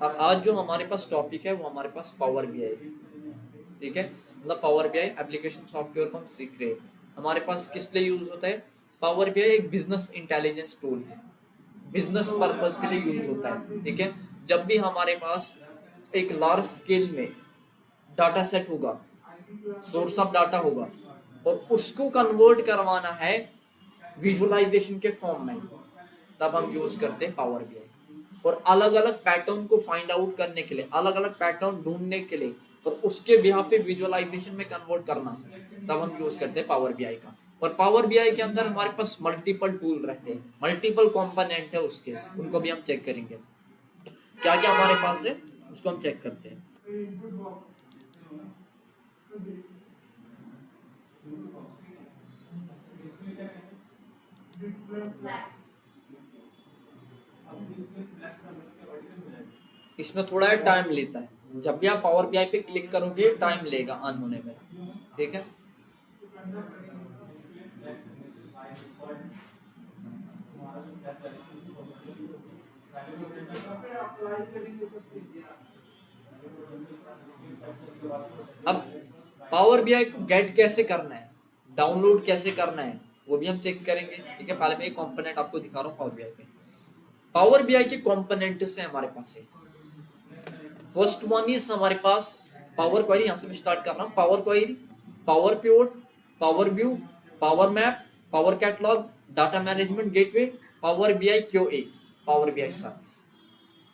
अब आज जो हमारे पास टॉपिक है वो हमारे पास पावर बीआई है, ठीक है। मतलब पावर बीआई एप्लीकेशन सॉफ्टवेयर को हम सीख रहे हैं। हमारे पास किस लिए यूज होता है? पावर बीआई एक बिजनेस इंटेलिजेंस टूल है, बिजनेस पर्पज के लिए यूज होता है, ठीक है। जब भी हमारे पास एक लार्ज स्केल में डाटा सेट होगा, सोर्स ऑफ डाटा होगा, और उसको कन्वर्ट करवाना है विजुअलाइजेशन के फॉर्म में, तब हम यूज करते हैं पावर बीआई। और अलग अलग पैटर्न को फाइंड आउट करने के लिए, अलग अलग पैटर्न ढूंढने के लिए, और उसके बिहाफ पे विजुअलाइजेशन में कन्वर्ट करना, तब हम यूज करते हैं पावर बीआई का। और पावर बीआई के अंदर हमारे पास मल्टीपल टूल रहते हैं, मल्टीपल कंपोनेंट है उसके, उनको भी हम चेक करेंगे क्या क्या हमारे पास है, उसको हम चेक करते हैं। इसमें थोड़ा टाइम लेता है, जब भी आप पावर बीआई पे क्लिक करोगे टाइम लेगा ऑन होने में, ठीक है। अब पावर बीआई को गेट कैसे करना है, डाउनलोड कैसे करना है, वो भी हम चेक करेंगे, ठीक है। पहले मैं एक कंपोनेंट आपको दिखा रहा हूँ पावर बीआई पे। पावर बीआई के कंपोनेंट्स है हमारे पास है। फर्स्ट वन इज हमारे पास पावर क्वेरी, यहां से मैं स्टार्ट कर रहा हूँ। Power query, power pivot, power view, power map, power catalogue, data management gateway, power BI QA, power BI service.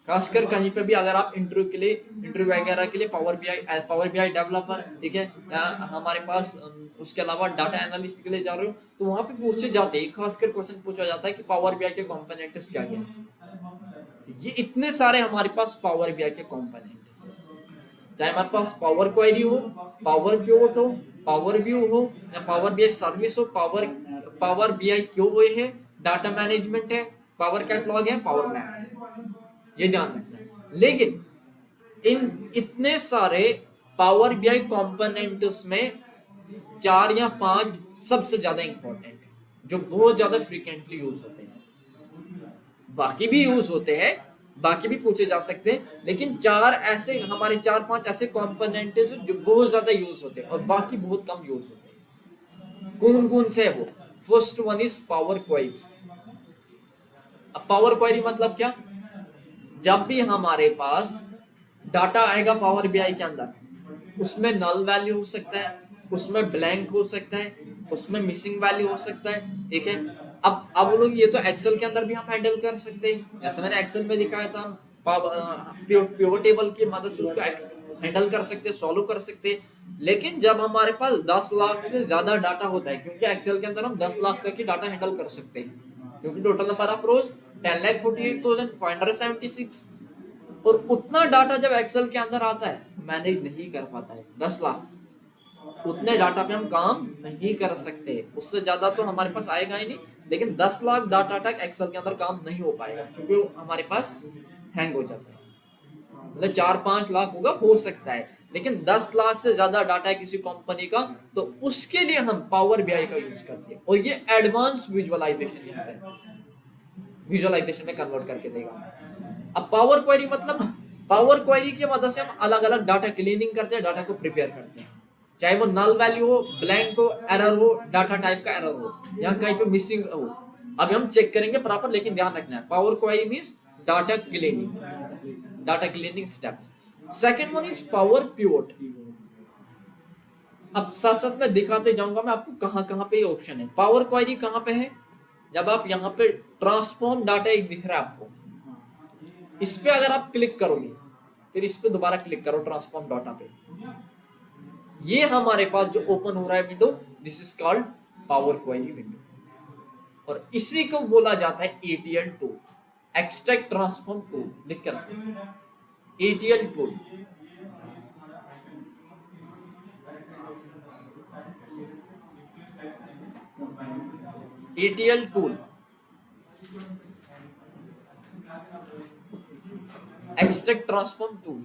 खासकर कहीं पे भी अगर आप इंटरव्यू के लिए, इंटरव्यू वगैरह के लिए पावर बीआई डेवलपर, ठीक है, या हमारे पास उसके अलावा डाटा एनालिस्ट के लिए जा रहे हो, तो वहां पे पूछे जाते हैं, खासकर क्वेश्चन पूछा जाता है कि पावर बीआई के कंपोनेंट्स क्या क्या है। ये इतने सारे हमारे पास पावर बीआई के कंपोनेंट्स हैं, चाहे हमारे पास पावर क्वेरी हो, पावर पिवट हो, पावर व्यू हो, या पावर बीआई सर्विस हो, पावर बीआई क्यूए है, डाटा मैनेजमेंट है, पावर कैटलॉग है, पावर मैप, ये ध्यान रखना है। लेकिन इन इतने सारे पावर बीआई कंपोनेंट्स में 4 या 5 सबसे ज्यादा इंपॉर्टेंट है, जो बहुत ज्यादा फ्रीक्वेंटली यूज होते हैं। बाकी भी यूज होते हैं, बाकी भी पूछे जा सकते हैं, लेकिन 4 ऐसे हमारे 4-5 ऐसे कंपोनेंट है जो बहुत ज्यादा यूज होते हैं और बाकी बहुत कम यूज होते हैं। कौन कौन से है वो? First one is power query. अब पावर क्वेरी मतलब क्या? जब भी हमारे पास डाटा आएगा पावर बीआई के अंदर, उसमें नल वैल्यू हो सकता है, उसमें ब्लैंक हो सकता है, उसमें मिसिंग वैल्यू हो सकता है, ठीक है। अब लोग ये तो एक्सेल के अंदर भी हम हैंडल कर सकते हैं, जैसे मैंने एक्सेल में दिखाया था, पिवट टेबल की मदद से उसको हैंडल कर सकते हैं, सॉल्व कर सकते हैं। लेकिन जब हमारे पास 10 लाख से ज्यादा डाटा होता है, क्योंकि एक्सेल के अंदर हम 10 लाख तक की डाटा हैंडल कर सकते हैं, क्योंकि टोटल नंबर ऑफ रोज 10,48,576, और उतना डाटा जब एक्सेल के अंदर आता है मैनेज नहीं कर पाता है। 10 लाख, उतने डाटा पे हम काम नहीं कर सकते, उससे ज्यादा तो हमारे पास आएगा ही नहीं। लेकिन 10 लाख डाटा तक एक्सेल के अंदर काम नहीं हो पाएगा, क्योंकि हमारे पास हैंग हो जाता है। मतलब 4-5 लाख होगा, हो सकता है, लेकिन 10 लाख से ज्यादा डाटा है किसी कंपनी का, तो उसके लिए हम पावर बीआई का यूज करते हैं, और ये एडवांस विजुअलाइजेशन में कन्वर्ट करके देगा। अब पावर क्वेरी मतलब, पावर क्वेरी की मदद से हम अलग अलग डाटा क्लीनिंग करते हैं, डाटा को प्रिपेयर करते हैं, चाहे वो नल वैल्यू हो, ब्लैंक हो, एरर हो, डाटा टाइप का एरर हो, या कहीं पे मिसिंग हो। अभी हम चेक करेंगे प्रॉपर, लेकिन ध्यान रखना है power query means data cleaning, data cleaning step. Second one is power pivot. अब साथ साथ में दिखाते जाऊंगा मैं आपको कहां कहां पे ये ऑप्शन है। पावर क्वेरी कहां पे है? जब आप यहाँ पे ट्रांसफॉर्म डाटा एक दिख रहा है आपको, इस पे अगर आप क्लिक करोगे, फिर इस पे दोबारा क्लिक करो ट्रांसफॉर्म डाटा पे, ये हमारे पास जो ओपन हो रहा है window, this is called power query window, और इसी को बोला जाता है ETL tool, extract transform tool. लिख कर रखो ETL tool. ETL tool, extract transform tool.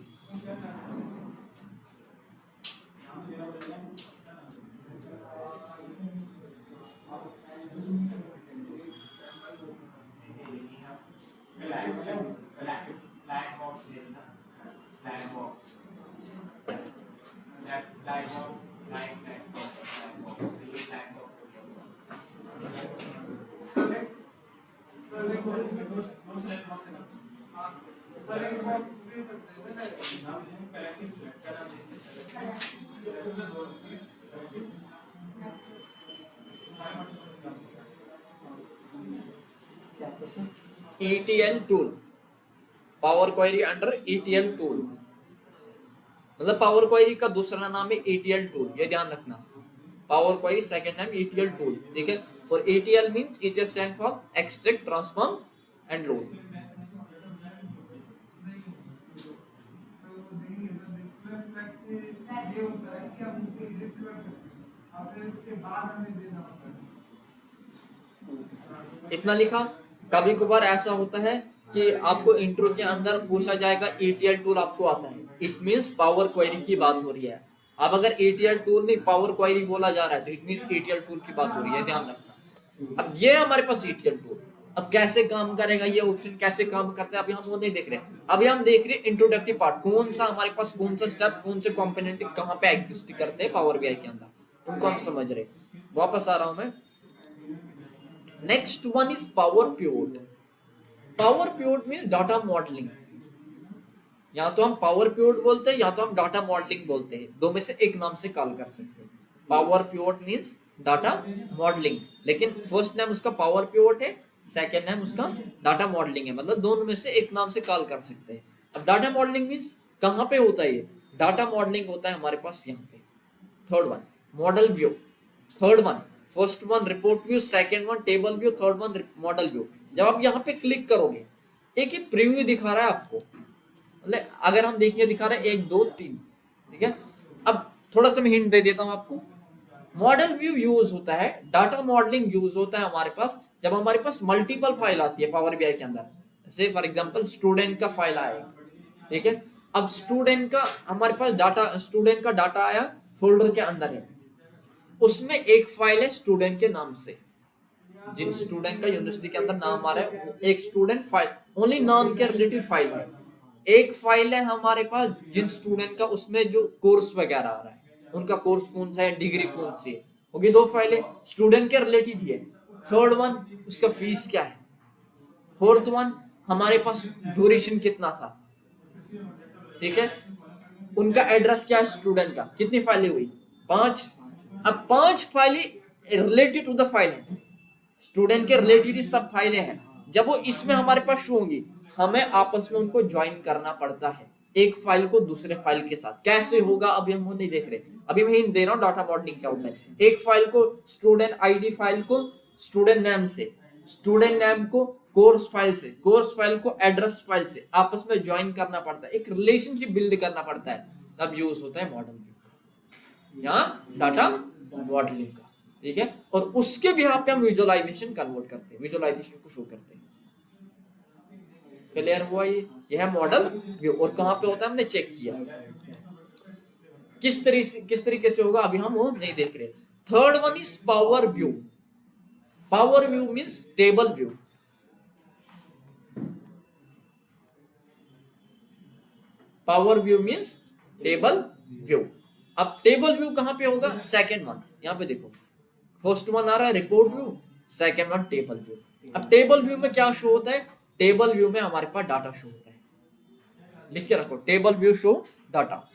ETL tool, power query under ETL tool, मतलब पावर क्वेरी का दूसरा नाम है ETL टूल, ये ध्यान रखना। पावर क्वेरी सेकंड नाम ETL टूल, ठीक है। और ETL means it stand for extract, transform and load. इतना लिखा। कभी कभार ऐसा होता है कि आपको इंट्रो के अंदर पूछा जाएगा ETL टूल आपको आता है, इट मींस पावर क्वेरी की बात हो रही है। अब अगर ETL टूल नहीं पावर क्वेरी बोला जा रहा है तो इट मींस ETL टूल की बात हो रही है, ध्यान रखना। अब ये हमारे पास ETL टूल, अब कैसे काम करेगा ये ऑप्शन, कैसे काम करता है, अभी हम वो नहीं देख रहे। अभी हम देख रहे हैं इंट्रोडक्टिव पार्ट, कौन सा हमारे पास कौन सा स्टेप, कौन से कंपोनेंट कहां पे एग्जिस्ट करते हैं पावर बीआई के अंदर, उनको हम समझ रहे। वापस आ रहा हूं मैं। Next one is power pivot. Power pivot means data modelling. या तो हम पावर पिवोट बोलते हैं या तो हम डाटा मॉडलिंग बोलते हैं, दो में से एक नाम से कॉल कर सकते हैं। Power pivot means data modelling, लेकिन फर्स्ट नेम उसका पावर पिवोट है, सेकंड नेम उसका डाटा मॉडलिंग है, मतलब दोनों में से एक नाम से कॉल कर सकते हैं। अब डाटा मॉडलिंग मींस कहां पे होता है ये? डाटा मॉडलिंग होता है हमारे पास यहाँ पे। Third one model view, third one first one report view, second one table view, third one model view. जब आप यहाँ पे क्लिक करोगे एक ही प्रीव्यू दिखा रहा है आपको, मतलब अगर हम देखिए दिखा रहे हैं 1 2 3, ठीक है। अब थोड़ा सा मैं हिंट दे देता हूं आपको। मॉडल व्यू यूज होता है, डाटा मॉडलिंग यूज होता है हमारे पास जब हमारे पास मल्टीपल फाइल आती है पावर बीआई के अंदर। जैसे फॉर एग्जांपल स्टूडेंट का फाइल आया, ठीक है। अब स्टूडेंट का हमारे पास डाटा, स्टूडेंट का डाटा आया फोल्डर के अंदर है, उसमें एक फाइल है स्टूडेंट के नाम से, जिन स्टूडेंट का यूनिवर्सिटी के अंदर नाम आ रहा है, एक स्टूडेंट फाइल, ओनली नाम के रिलेटेड फाइल है। एक फाइल है हमारे पास जिन स्टूडेंट का, उसमें जो कोर्स वगैरह आ रहा है, उनका कोर्स कौन सा है, डिग्री कौन सी है, होगी 2 फाइलें स्टूडेंट के रिलेटेड ही है। थर्ड वन उसका फीस क्या है, फोर्थ वन हमारे पास ड्यूरेशन कितना था, ठीक है। उनका एड्रेस क्या है स्टूडेंट का, कितनी फाइलें हुई 5। अब 5 फाइलें रिलेटेड टू द फाइल है, स्टूडेंट के रिलेटेड ही सब फाइलें हैं। जब वो इसमें हमारे पास शो होंगी, हमें आपस में उनको ज्वाइन करना पड़ता है, एक फाइल को दूसरे फाइल के साथ। कैसे होगा अभी हम वो नहीं देख रहे, अभी मैं हिंट दे रहा हूँ डाटा मॉडलिंग क्या होता है। एक फाइल को स्टूडेंट आईडी फाइल को स्टूडेंट नेम से, स्टूडेंट नेम को कोर्स फाइल से, कोर्स फाइल को एड्रेस फाइल से आपस में ज्वाइन करना पड़ता है, एक रिलेशनशिप बिल्ड करना पड़ता है, तब यूज होता है मॉडल व्यू का या डाटा मॉडलिंग का, ठीक है। और उसके बिहाफ पे हम विजुअलाइजेशन कन्वर्ट करते हैं, विजुअलाइजेशन को शो करते हैं। क्लियर हुआ? ये है मॉडल व्यू। और कहां पे होता है हमने चेक किया, किस तरीके से होगा अभी हम वो नहीं देख रहे। Third one is power view. Power view means table view. Power view means table view. अब टेबल व्यू कहां पे होगा? सेकंड वन, यहां पे देखो फर्स्ट वन आ रहा है report view, second one table view. अब टेबल व्यू में क्या शो होता है? टेबल व्यू में हमारे पास डाटा शो होता है, लिख के रखो टेबल व्यू शो डाटा।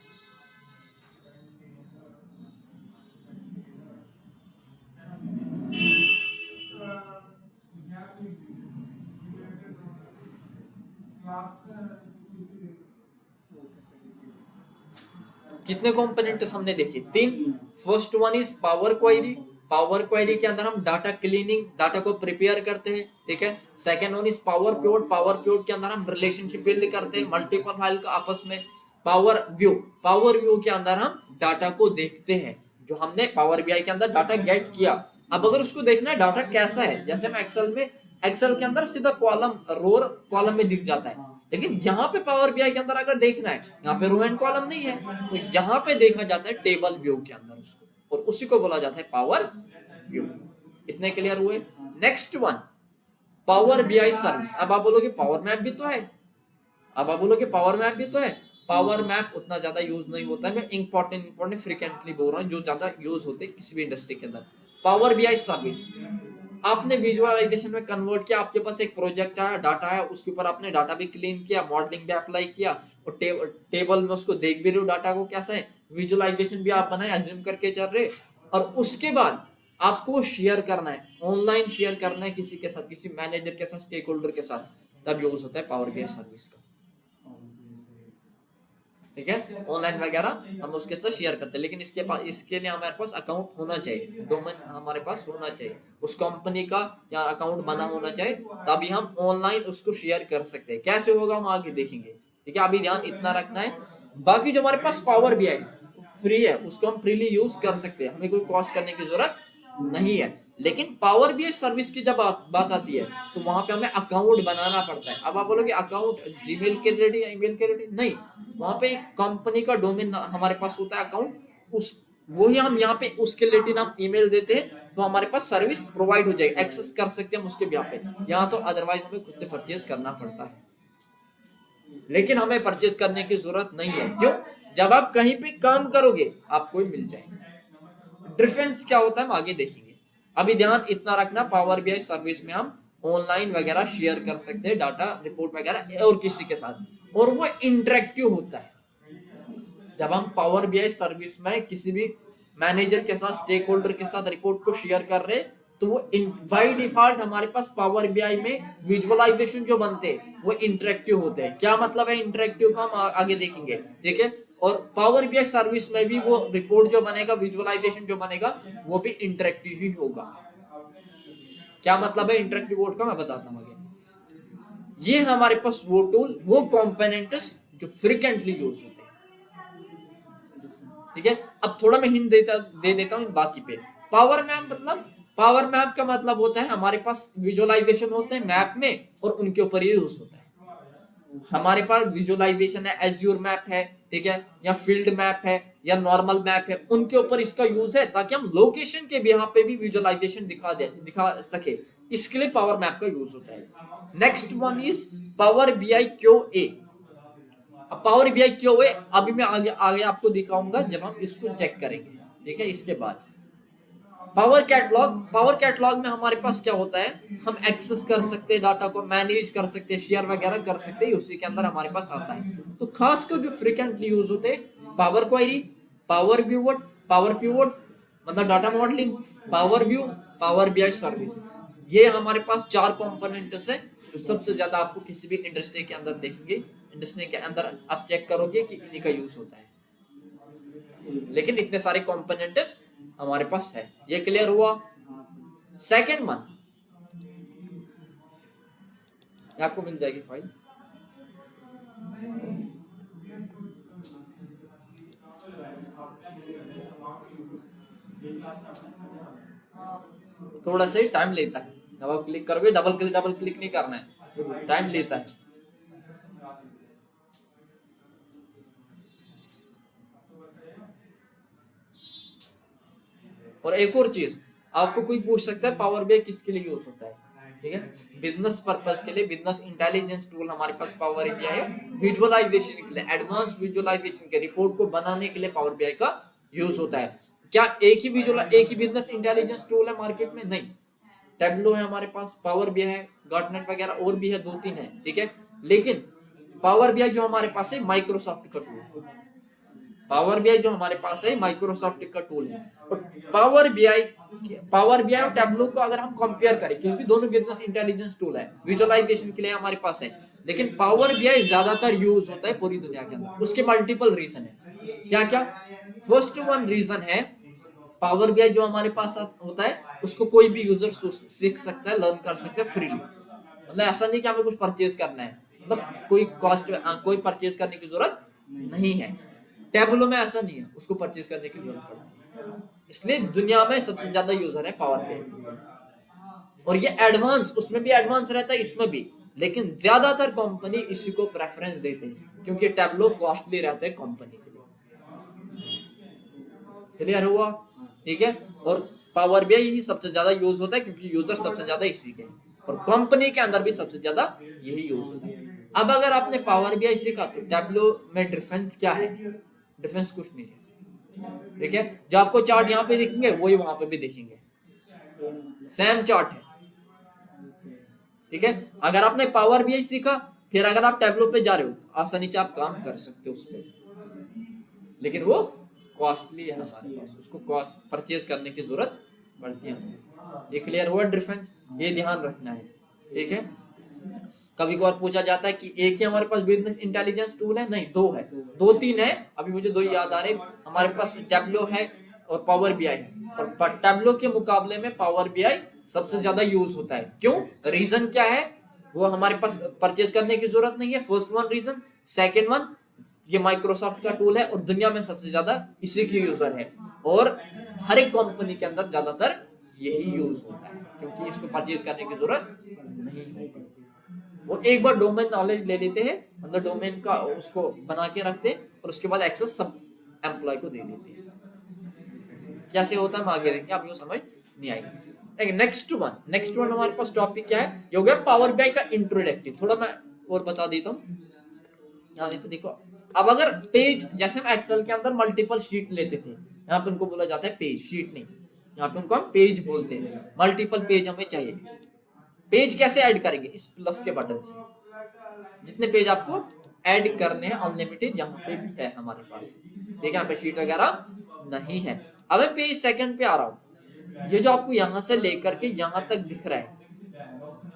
कितने कंपोनेंट्स हमने देखे? 3। First one is power query. Power query के अंदर हम डाटा क्लीनिंग, डाटा को प्रिपेयर करते हैं, ठीक है। Second one is power pivot. Power pivot के अंदर हम रिलेशनशिप बिल्ड करते हैं मल्टीपल फाइल का आपस में। पावर व्यू, पावर व्यू के अंदर हम डाटा को देखते हैं, जो हमने पावर बीआई के अंदर डाटा गेट किया। अब अगर उसको देखना है डाटा कैसा है, जैसे हम एक्सेल के अंदर सीधा कॉलम, रो कॉलम में दिख जाता है, लेकिन यहाँ पे पावर बीआई के अंदर अगर देखना है, यहाँ पे रो एंड कॉलम नहीं है, तो यहाँ पे देखा जाता है टेबल व्यू के अंदर उसको, और उसी को बोला जाता है पावर व्यू। इतने क्लियर हुए? Next one power BI service. अब आप बोलोगे पावर मैप भी तो है, अब आप बोलोगे पावर मैप भी तो है, पावर मैप उतना ज्यादा यूज नहीं होता है, मैं इंपॉर्टेंट फ्रिक्वेंटली बोल रहा हूँ जो ज्यादा यूज होते हैं किसी भी इंडस्ट्री के अंदर। पावर बीआई सर्विस, आपने विजुअलाइजेशन में कन्वर्ट किया, आपके पास एक प्रोजेक्ट आया, डाटा है, उसके ऊपर आपने डाटा भी क्लीन किया, मॉडलिंग भी अप्लाई किया, और टेबल में उसको देख भी रहे हो डाटा को कैसा है, विजुअलाइजेशन भी आप बनाए, अज्यूम करके चल रहे, और उसके बाद आपको शेयर करना है, ऑनलाइन शेयर करना है किसी के साथ, किसी मैनेजर के साथ, स्टेक होल्डर के साथ, तब यूज होता है पावर बीआई सर्विस का। ठीक है, ऑनलाइन वगैरह हम उसके साथ शेयर करते हैं, लेकिन इसके लिए हमारे पास अकाउंट होना चाहिए, डोमेन हमारे पास होना चाहिए, उस कंपनी का या अकाउंट बना होना चाहिए, तभी हम ऑनलाइन उसको शेयर कर सकते हैं। कैसे होगा हम आगे देखेंगे। ठीक है, अभी ध्यान इतना रखना है। बाकी जो हमारे पास पावर बीआई फ्री है, उसको हम फ्रीली यूज कर सकते हैं, हमें कोई कॉस्ट करने की जरूरत नहीं है। लेकिन पावर बीआई सर्विस की जब बात आती है तो वहां पे हमें अकाउंट बनाना पड़ता है। अब आप बोलोगे अकाउंट जीमेल के रिलेटेड या ईमेल के रिलेटेड, नहीं, वहां पे एक कंपनी का डोमेन हमारे पास होता है अकाउंट, उस वही हम यहाँ पे उसके रिलेटेड हम ईमेल देते हैं तो हमारे पास सर्विस प्रोवाइड हो जाएगी, एक्सेस कर सकते हैं हम उसके यहाँ पे। यहाँ तो अदरवाइज हमें खुद से परचेज करना पड़ता है, लेकिन हमें परचेज करने की जरूरत नहीं है। क्यों? जब आप कहीं पे काम करोगे आपको मिल जाएगा। डिफरेंस क्या होता है हम आगे देखेंगे। अभी ध्यान इतना रखना, पावर बीआई सर्विस में हम ऑनलाइन वगैरह शेयर कर सकते हैं डाटा, रिपोर्ट वगैरह और किसी के साथ, और वो इंटरेक्टिव होता है। जब हम पावर बीआई सर्विस में किसी भी मैनेजर के साथ, स्टेक होल्डर के साथ रिपोर्ट को शेयर कर रहे, तो वो बाय डिफॉल्ट हमारे पास पावर बीआई में विजुअलाइजेशन जो बनते हैं वो इंटरेक्टिव होते हैं। क्या मतलब है इंटरेक्टिव का, हम आगे देखेंगे। ठीक है, और पावर बीआई सर्विस में भी वो रिपोर्ट जो बनेगा, विजुअलाइजेशन जो बनेगा, वो भी इंटरेक्टिव ही होगा। क्या मतलब है इंटरेक्टिव बोर्ड का, मैं बताता हूँ आगे। ये हमारे पास वो टूल, वो कंपोनेंट्स जो फ्रिक्वेंटली यूज होते हैं। ठीक है, अब थोड़ा मैं हिंट दे देता हूँ बाकी पे। पावर मैप मतलब, पावर मैप का मतलब होता है हमारे पास विजुअलाइजेशन होते हैं मैप में और उनके ऊपर ये यूज होता है। हमारे पास विजुअलाइजेशन है, एज्योर मैप है, ठीक है, या फील्ड मैप है, या नॉर्मल मैप है, उनके ऊपर इसका यूज है ताकि हम लोकेशन के भी यहाँ पे भी विजुअलाइजेशन दिखा सके, इसके लिए पावर मैप का यूज होता है। Next one is Power BI QA. अब पावर बीआई क्यूए अभी मैं आगे आगे आपको दिखाऊंगा जब हम इसको चेक करेंगे। ठीक है, इसके बाद पावर कैटलॉग। पावर कैटलॉग में हमारे पास क्या होता है, हम एक्सेस कर सकते हैं, डाटा को मैनेज कर सकते हैं, शेयर वगैरह कर सकते हैं, उसी के अंदर हमारे पास आता है। तो खासकर जो फ्रिक्वेंटली यूज होते हैं, power query, power pivot, power pivot मतलब data modeling, power view, power BI service, ये हमारे पास चार कंपोनेंट्स हैं जो सबसे ज्यादा आपको किसी भी इंडस्ट्री के अंदर देखेंगे। इंडस्ट्री के अंदर आप चेक करोगे कि इन्हीं का यूज होता है, लेकिन इतने सारे कंपोनेंट्स हमारे पास है। ये क्लियर हुआ। सेकंड वन, आपको मिल जाएगी फाइल, थोड़ा सा ही टाइम लेता है। जब आप क्लिक करोगे डबल क्लिक नहीं करना है, टाइम लेता है। और एक और चीज, आपको कोई पूछ सकता है पावर बीआई किसके लिए यूज होता है। ठीक है, बिजनेस पर्पस के लिए, बिजनेस इंटेलिजेंस टूल हमारे पास पावर बीआई है। विजुअलाइजेशन के लिए, एडवांस विजुअलाइजेशन के रिपोर्ट को बनाने के लिए पावर बीआई का यूज होता है। क्या एक ही बिजनेस इंटेलिजेंस टूल है मार्केट में? नहीं, टेब्लो है हमारे पास, पावर बीआई है, गार्टनेट वगैरह और भी है, 2-3 है। ठीक है, लेकिन पावर बीआई जो हमारे पास है माइक्रोसॉफ्ट का टूल है। पावर बीआई जो हमारे पास है माइक्रोसॉफ्ट का टूल है। और पावर बीआई और टैब्लो को अगर हम कंपेयर करें, क्योंकि दोनों बिजनेस इंटेलिजेंस टूल है, विजुअलाइजेशन के लिए हमारे पास है, लेकिन पावर बीआई ज्यादातर यूज होता है पूरी दुनिया के अंदर। उसके मल्टीपल रीजन है। क्या क्या? फर्स्ट वन रीजन है, पावर बीआई जो हमारे पास होता है उसको कोई भी यूजर सीख सकता है, लर्न कर सकता है फ्रीली। मतलब ऐसा नहीं कि हमें कुछ परचेज करना है, मतलब कोई परचेज करने की जरूरत नहीं है। टैबलो में ऐसा नहीं है, उसको परचेज करने की जरूरत पड़ती है। इसलिए दुनिया में सबसे ज्यादा यूजर है पावर बीआई, और ये एडवांस, उसमें भी एडवांस रहता है, इसमें भी, लेकिन ज्यादातर कंपनी इसी को प्रेफरेंस देते हैं क्योंकि टैबलो कॉस्टली रहता है कंपनी के लिए। क्लियर हुआ? ठीक है, और पावर बीआई ही सबसे ज्यादा यूज होता है क्योंकि यूजर सबसे ज्यादा इसी के, और कंपनी के अंदर भी सबसे ज्यादा यही यूज होता है। अब अगर आपने पावर बीआई सीखा तो टैब्लो में डिफरेंस क्या है? डिफरेंस कुछ नहीं है, ठीक है। जो आपको चार्ट यहाँ पे दिखेंगे वही वहां पे भी दिखेंगे, सेम चार्ट है, ठीक है। अगर आपने पावर बीआई सीखा, फिर अगर आप टैब्लो पे जा रहे हो आसानी से आप काम कर सकते हो उस पर, लेकिन वो कॉस्टली है हमारे पास, उसको परचेज करने की जरूरत पड़ती है हमें। ये क्लियर हुआ डिफरेंस? ये ध्यान रखना है, ठीक है। कभी कभार पूछा जाता है कि एक ही हमारे पास बिजनेस इंटेलिजेंस टूल है, नहीं दो है, दो तीन है, अभी मुझे दो ही याद आ रहे। हमारे पास टैब्लो है और पावर बीआई है, और टैब्लो के मुकाबले में पावर बीआई सबसे ज्यादा यूज होता है। क्यों? रीजन क्या है? वो हमारे पास परचेज करने की जरूरत नहीं है, first one reason. Second one, ये माइक्रोसॉफ्ट का टूल है और दुनिया में सबसे ज्यादा इसी के यूजर है, और हर एक कंपनी के अंदर ज्यादातर यही यूज होता है, क्योंकि इसको परचेज करने की जरूरत नहीं होती। वो एक बार डोमेन नॉलेज ले लेते हैं, मतलब डोमेन का उसको बना के रखते हैं, और उसके बाद एक्सेस सब एम्प्लॉय को दे देते हैं। कैसे होता है हम आगे देखेंगे, आपको समझ नहीं आएगी। नेक्स्ट वन हमारे पास टॉपिक क्या है? ये हो गया पावर बीआई का इंट्रोडक्टिव। थोड़ा मैं और बता देता हूँ। यहाँ देखो, अब अगर पेज, जैसे हम एक्सेल के अंदर मल्टीपल शीट लेते थे, यहाँ पे उनको बोला जाता है पेज, शीट नहीं, यहाँ पे उनको हम पेज बोलते हैं। मल्टीपल पेज हमें चाहिए, पेज कैसे ऐड करेंगे? इस प्लस के बटन से जितने पेज आपको ऐड करने हैं अनलिमिटेड यहाँ पे भी है हमारे पास, देखिए यहाँ पे शीट वगैरह नहीं है। अब मैं पेज सेकंड पे आ रहा हूँ। ये जो आपको यहाँ से लेकर के यहाँ तक दिख रहा है,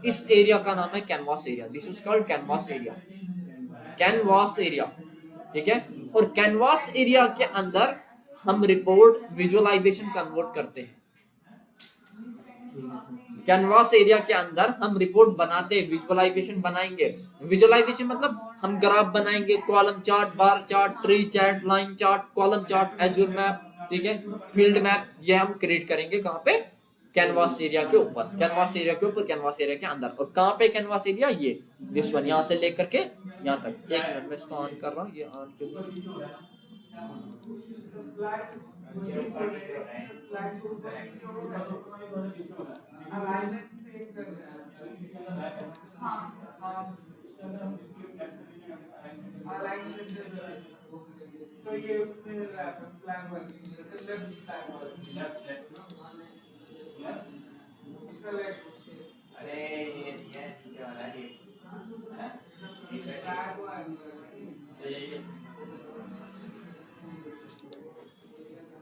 इस एरिया का नाम है canvas area. This is called canvas area, canvas area, ठीक है। और कैनवास एरिया के अंदर हम रिपोर्ट विजुअलाइजेशन कन्वर्ट करते हैं। कैनवास एरिया के अंदर हम रिपोर्ट बनाते हैं, विजुअलाइजेशन बनाएंगे। विजुअलाइजेशन मतलब हम ग्राफ बनाएंगे, column chart, bar chart, tree chart, line chart, column chart, Azure map, ठीक है, फील्ड मैप, ये हम क्रिएट करेंगे कहाँ पे? कैनवास एरिया के ऊपर, कैनवास एरिया के ऊपर, कैनवास एरिया के अंदर। और कहाँ पे कैनवास एरिया? ये दिस वन, यहाँ से लेकर के यहाँ तक। एक मिनट में इसको ऑन कर रहा हूँ, ये ऑन क्यों?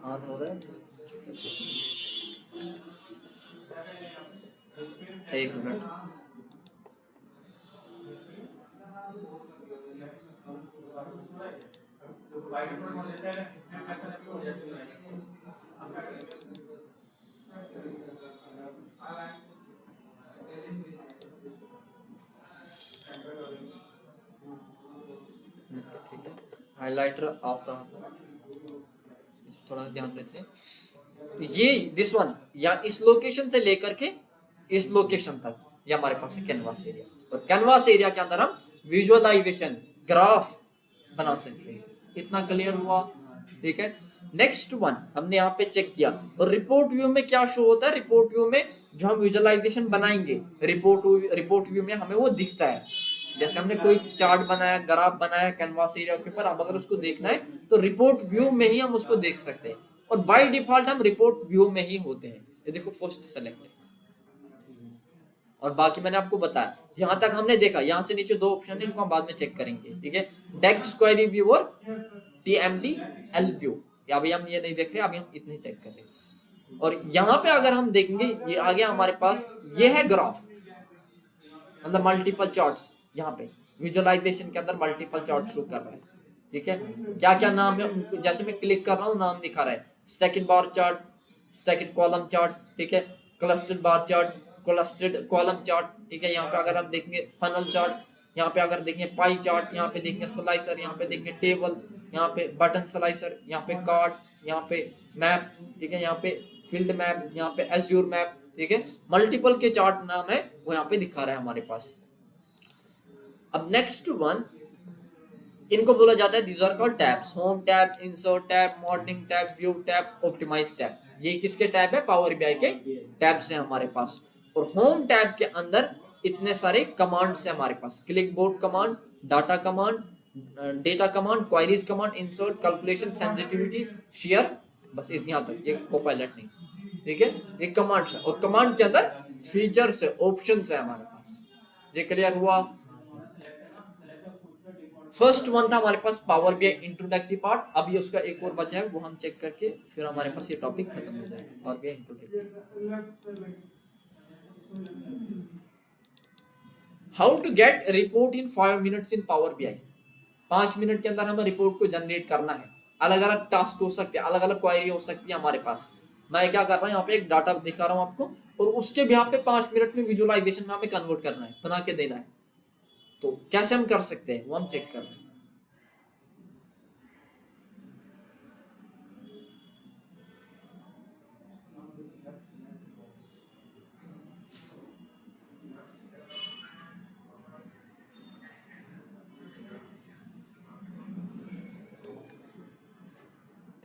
ऑन हो रहा है, एक मिनट। ठीक है, हाइलाइटर ऑफ रहा था, इस थोड़ा ध्यान देते हैं। ये दिस वन, या इस लोकेशन से लेकर के इस लोकेशन तक, ये हमारे पास है कैनवास एरिया। और कैनवास एरिया के अंदर हम विजुअलाइजेशन, ग्राफ बना सकते हैं। इतना क्लियर हुआ? ठीक है। नेक्स्ट वन हमने यहाँ पे चेक किया। और रिपोर्ट व्यू में क्या शो होता है? रिपोर्ट व्यू में जो हम विजुअलाइजेशन बनाएंगे, रिपोर्ट व्यू में हमें वो दिखता है। जैसे हमने कोई चार्ट बनाया, ग्राफ बनाया कैनवास एरिया के ऊपर, अब अगर उसको देखना है तो रिपोर्ट व्यू में ही हम उसको देख सकते हैं। और बाय डिफॉल्ट हम रिपोर्ट व्यू में ही होते हैं। ये देखो फर्स्ट सेलेक्ट है, और बाकी मैंने आपको बताया। यहाँ तक हमने देखा, यहाँ से नीचे दो ऑप्शन है, इनको हम बाद में चेक करेंगे, ठीक है। डेक्स क्वेरी व्यू और टीएमडी एल व्यू, अभी हम ये नहीं देख रहे, अभी हम इतने चेक कर रहे हैं। और यहाँ पे अगर हम देखेंगे, ये आ गया हमारे पास, ये है ग्राफ, मतलब मल्टीपल चार्ट्स। यहाँ पे विजुअलाइजेशन के अंदर मल्टीपल चार्ट शो कर रहा है, ठीक है। क्या क्या नाम है उनको, जैसे मैं क्लिक कर रहा हूँ नाम दिखा रहा है, stacked bar chart, stacked column chart, ठीक है, clustered bar chart, clustered column chart, ठीक है। यहाँ पे अगर हम देखेंगे फनल चार्ट, यहाँ पे अगर देखेंगे पाई चार्ट, यहाँ पे देखेंगे स्लाइसर, यहाँ पे देखेंगे टेबल, यहाँ पे बटन स्लाइसर, यहाँ पे कार्ड, यहाँ पे मैप, ठीक है, यहाँ पे फील्ड मैप, यहाँ पे एज्यूर मैप, ठीक है। मल्टीपल के चार्ट नाम है वो यहाँ पे दिखा रहा है हमारे पास। अब नेक्स्ट वन, इनको बोला जाता है these are called tabs. Home tab, insert tab, morning tab, view tab, optimize tab. ये किसके टैब है? पावर बीआई के टैब्स हैं हमारे पास। और होम टैब के अंदर इतने सारे कमांड्स है हमारे पास, clipboard command, data command, data command, queries command, insert, calculation, sensitivity, share, बस इतना तक, ये कोपायलट नहीं, ठीक है, ये कमांड्स है। और कमांड के अंदर फीचर्स है, ऑप्शंस है हमारे पास। ये क्लियर हुआ? फर्स्ट वन था हमारे पास पावर बीआई इंट्रोडक्टरी पार्ट। अभी उसका एक और बचा है, वो हम चेक करके फिर हमारे पास ये टॉपिक खत्म हो जाएगा, power BI introductory. How to get report in 5 minutes in power BI. 5 minute के अंदर हमें रिपोर्ट को जनरेट करना है। अलग अलग टास्क हो सकते हैं, अलग अलग क्वेरी हो सकती है हमारे पास। मैं क्या कर रहा हूँ, यहाँ पे एक डाटा दिखा रहा हूँ आपको, और उसके भी यहाँ पे 5 मिनट में विजुअलाइजेशन में हमें कन्वर्ट करना है, बना के देना है। तो कैसे हम कर सकते हैं वो हम चेक कर रहे हैं।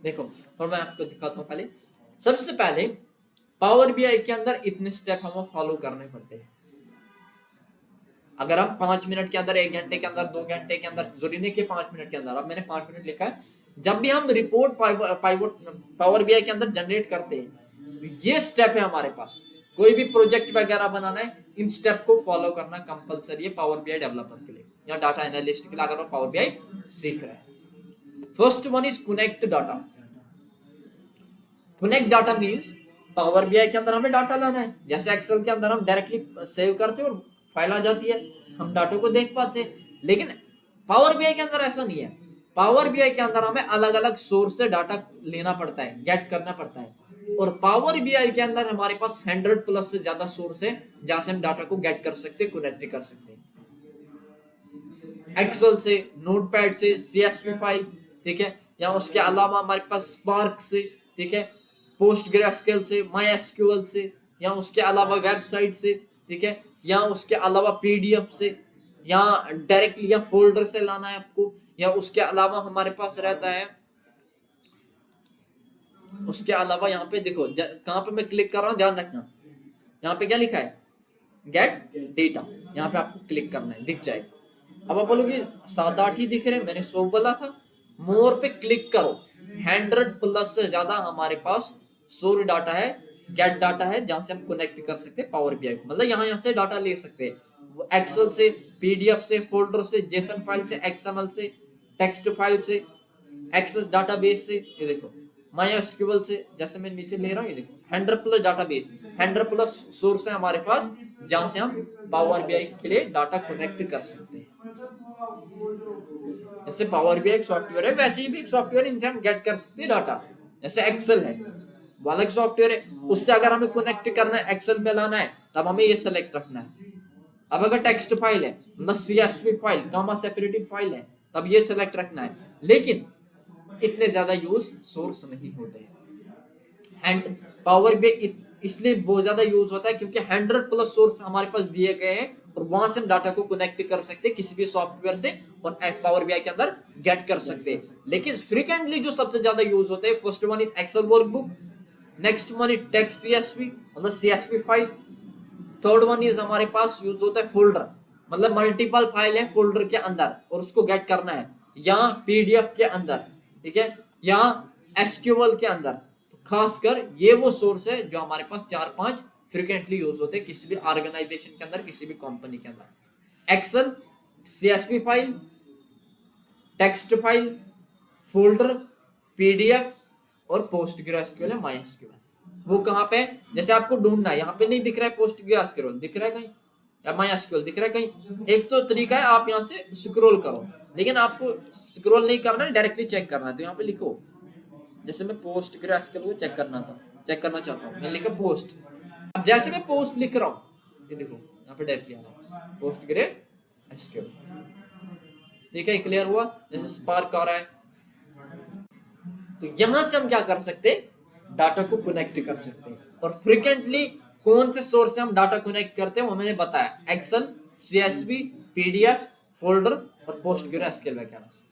देखो, और मैं आपको दिखाता हूँ। पहले सबसे पहले पावर बीआई के अंदर इतने स्टेप हमें फॉलो करने पड़ते हैं। अगर हम 5 मिनट के अंदर, 1 घंटे के अंदर, 2 घंटे के अंदर, जरूरी नहीं कि 5 मिनट के अंदर, अब मैंने 5 मिनट लिखा है। जब भी हम रिपोर्ट पावर बीआई के अंदर जनरेट करते हैं, तो ये स्टेप है हमारे पास। कोई भी प्रोजेक्ट वगैरह बनाना है, इन स्टेप को फॉलो करना कंपलसरी है पावर बीआई डेवलपर के लिए या डाटा एनालिस्ट के लिए, अगर वो पावर बीआई सीख रहे हैं। First one is connect data. Connect data means power BI के अंदर हमें डाटा लाना है। जैसे एक्सेल के अंदर हम डायरेक्टली सेव करते हैं और फाइल आ जाती है, हम डाटा को देख पाते हैं। लेकिन पावर बीआई के अंदर ऐसा नहीं है। पावर बीआई के अंदर हमें अलग अलग सोर्स से डाटा लेना पड़ता है, गेट करना पड़ता है। और पावर बीआई के अंदर हमारे पास 100 प्लस से ज्यादा सोर्स है जहां से हम डाटा को गेट कर सकते हैं, कनेक्ट कर सकते हैं। एक्सेल से, नोटपैड से, सीएसवी फाइल, ठीक है, या उसके अलावा हमारे पास स्पार्क से, ठीक है, पोस्टग्रेसक्यूएल से, माई एसक्यूएल से, या उसके अलावा वेबसाइट से, ठीक है, या उसके अलावा पीडीएफ से, या डायरेक्टली या फोल्डर से लाना है आपको, या उसके अलावा हमारे पास रहता है, उसके अलावा यहाँ पे देखो कहाँ पे मैं क्लिक कर रहा हूँ, ध्यान रखना, यहाँ पे क्या लिखा है, गेट डेटा, यहाँ पे आपको क्लिक करना है, दिख जाएगा। अब आप बोलोगे 7-8 ही दिख रहे, मैंने 100 बोला था। मोर पे क्लिक करो, 100 प्लस से ज्यादा हमारे पास सोर्स डाटा है, गेट डाटा है, जहां से हम कनेक्ट कर सकते हैं पावर बीआई को। मतलब यहाँ से डाटा ले सकते हैं, एक्सेल से, पीडीएफ से, फोल्डर से, जेसन फाइल से, एक्सएमएल से, टेक्स्ट फाइल से, एक्सेस डाटाबेस से, ये देखो माई एसक्यूएल से, जैसे मैं नीचे ले रहा हूँ, ये देखो 100 प्लस डाटाबेस, 100 प्लस सोर्स है हमारे पास जहां से हम पावर बीआई के लिए डाटा कनेक्ट कर सकते हैं। जैसे पावर बीआई एक सॉफ्टवेयर है, वैसे ही भी एक सॉफ्टवेयर, इनसे हम गेट कर सकते हैं डाटा। जैसे एक्सेल है, वो अलग सॉफ्टवेयर है, उससे अगर हमें कनेक्ट करना है, एक्सेल में लाना है, तब हमें ये सेलेक्ट रखना है। अब अगर टेक्स्ट फाइल है, मतलब सीएसवी फाइल, कामा सेपरेटेड फाइल है, तब ये सेलेक्ट रखना है। लेकिन इतने ज्यादा यूज सोर्स नहीं होते हैं। एंड पावर बीआई इसलिए बहुत ज्यादा यूज होता है क्योंकि 100 प्लस सोर्स हमारे पास दिए गए हैं, और वहां से हम डाटा को कनेक्ट कर सकते हैं किसी भी सॉफ्टवेयर से, और पावर बीआई के अंदर गेट कर सकते हैं। लेकिन फ्रीक्वेंटली जो सबसे ज्यादा यूज होते हैं, first one is Excel workbook, next one is text CSV, मतलब CSV file, third one is हमारे पास यूज होता है फोल्डर, मतलब मल्टीपल फाइल है फोल्डर के अंदर और उसको गेट करना है, या पीडीएफ के अंदर, ठीक है, या एसक्यूएल के अंदर। तो खासकर ये वो सोर्स है जो हमारे पास 4-5 फ्रीक्वेंटली यूज होते हैं किसी भी ऑर्गेनाइजेशन के अंदर, किसी भी कंपनी के अंदर। Excel, CSV file, text file, folder, PDF, और पोस्टग्रेसक्यूएल या माईएसक्यूएल। वो कहाँ पे, जैसे आपको ढूंढना है, यहाँ पे नहीं दिख रहा है पोस्टग्रेसक्यूएल, दिख रहा है कहीं, या माईएसक्यूएल दिख रहा है कहीं। एक तो तरीका है, आप यहाँ से स्क्रॉल करो, लेकिन आपको स्क्रॉल नहीं करना है, डायरेक्टली चेक करना है। तो यहाँ पे लिखो, जैसे मैं पोस्टग्रेसक्यूएल को चेक करना चाहता हूँ, मैं लिखा पोस्ट। अब जैसे मैं पोस्ट लिख रहा हूँ, ये देखो यहाँ पे डायरेक्टली आ रहा है पोस्टग्रेसक्यूएल, ठीक है, क्लियर हुआ। जैसे स्पार्क आ रहा है, तो यहां से हम क्या कर सकते हैं, डाटा को कनेक्ट कर सकते हैं। और फ्रीक्वेंटली कौन से सोर्स से हम डाटा कनेक्ट करते हैं वो मैंने बताया, एक्सेल, सीएसवी, पीडीएफ, फोल्डर और पोस्टग्रेसक्यूएल वगैरह से।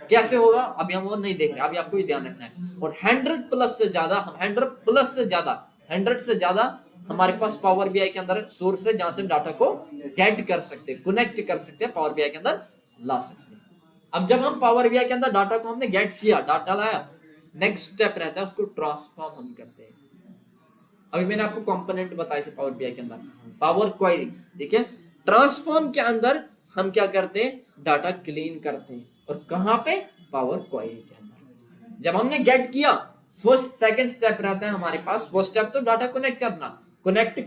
कैसे होगा अभी हम वो नहीं देख रहे, अभी आपको ये ध्यान रखना है। और 100 प्लस से ज्यादा, हम 100 प्लस से ज्यादा, 100 से ज्यादा हमारे पास पावर बीआई के अंदर सोर्स है जहां से डाटा को गेट कर सकते हैं, कनेक्ट कर सकते हैं, पावर बीआई के अंदर ला सकते हैं। अब जब हम पावर बीआई के अंदर डाटा को हमने गेट किया, डाटा लाया, नेक्स्ट स्टेप रहता है उसको ट्रांसफॉर्म हम करते हैं। अभी मैंने आपको कंपोनेंट बताए थे पावर बीआई के अंदर, पावर क्वेरी, ठीक है। ट्रांसफॉर्म के अंदर हम क्या करते हैं, डाटा क्लीन करते हैं, और कहां पे, पावर क्वेरी के अंदर। जब हमने गेट किया, फर्स्ट सेकंड स्टेप रहता है हमारे पास। फर्स्ट स्टेप तो डाटा कनेक्ट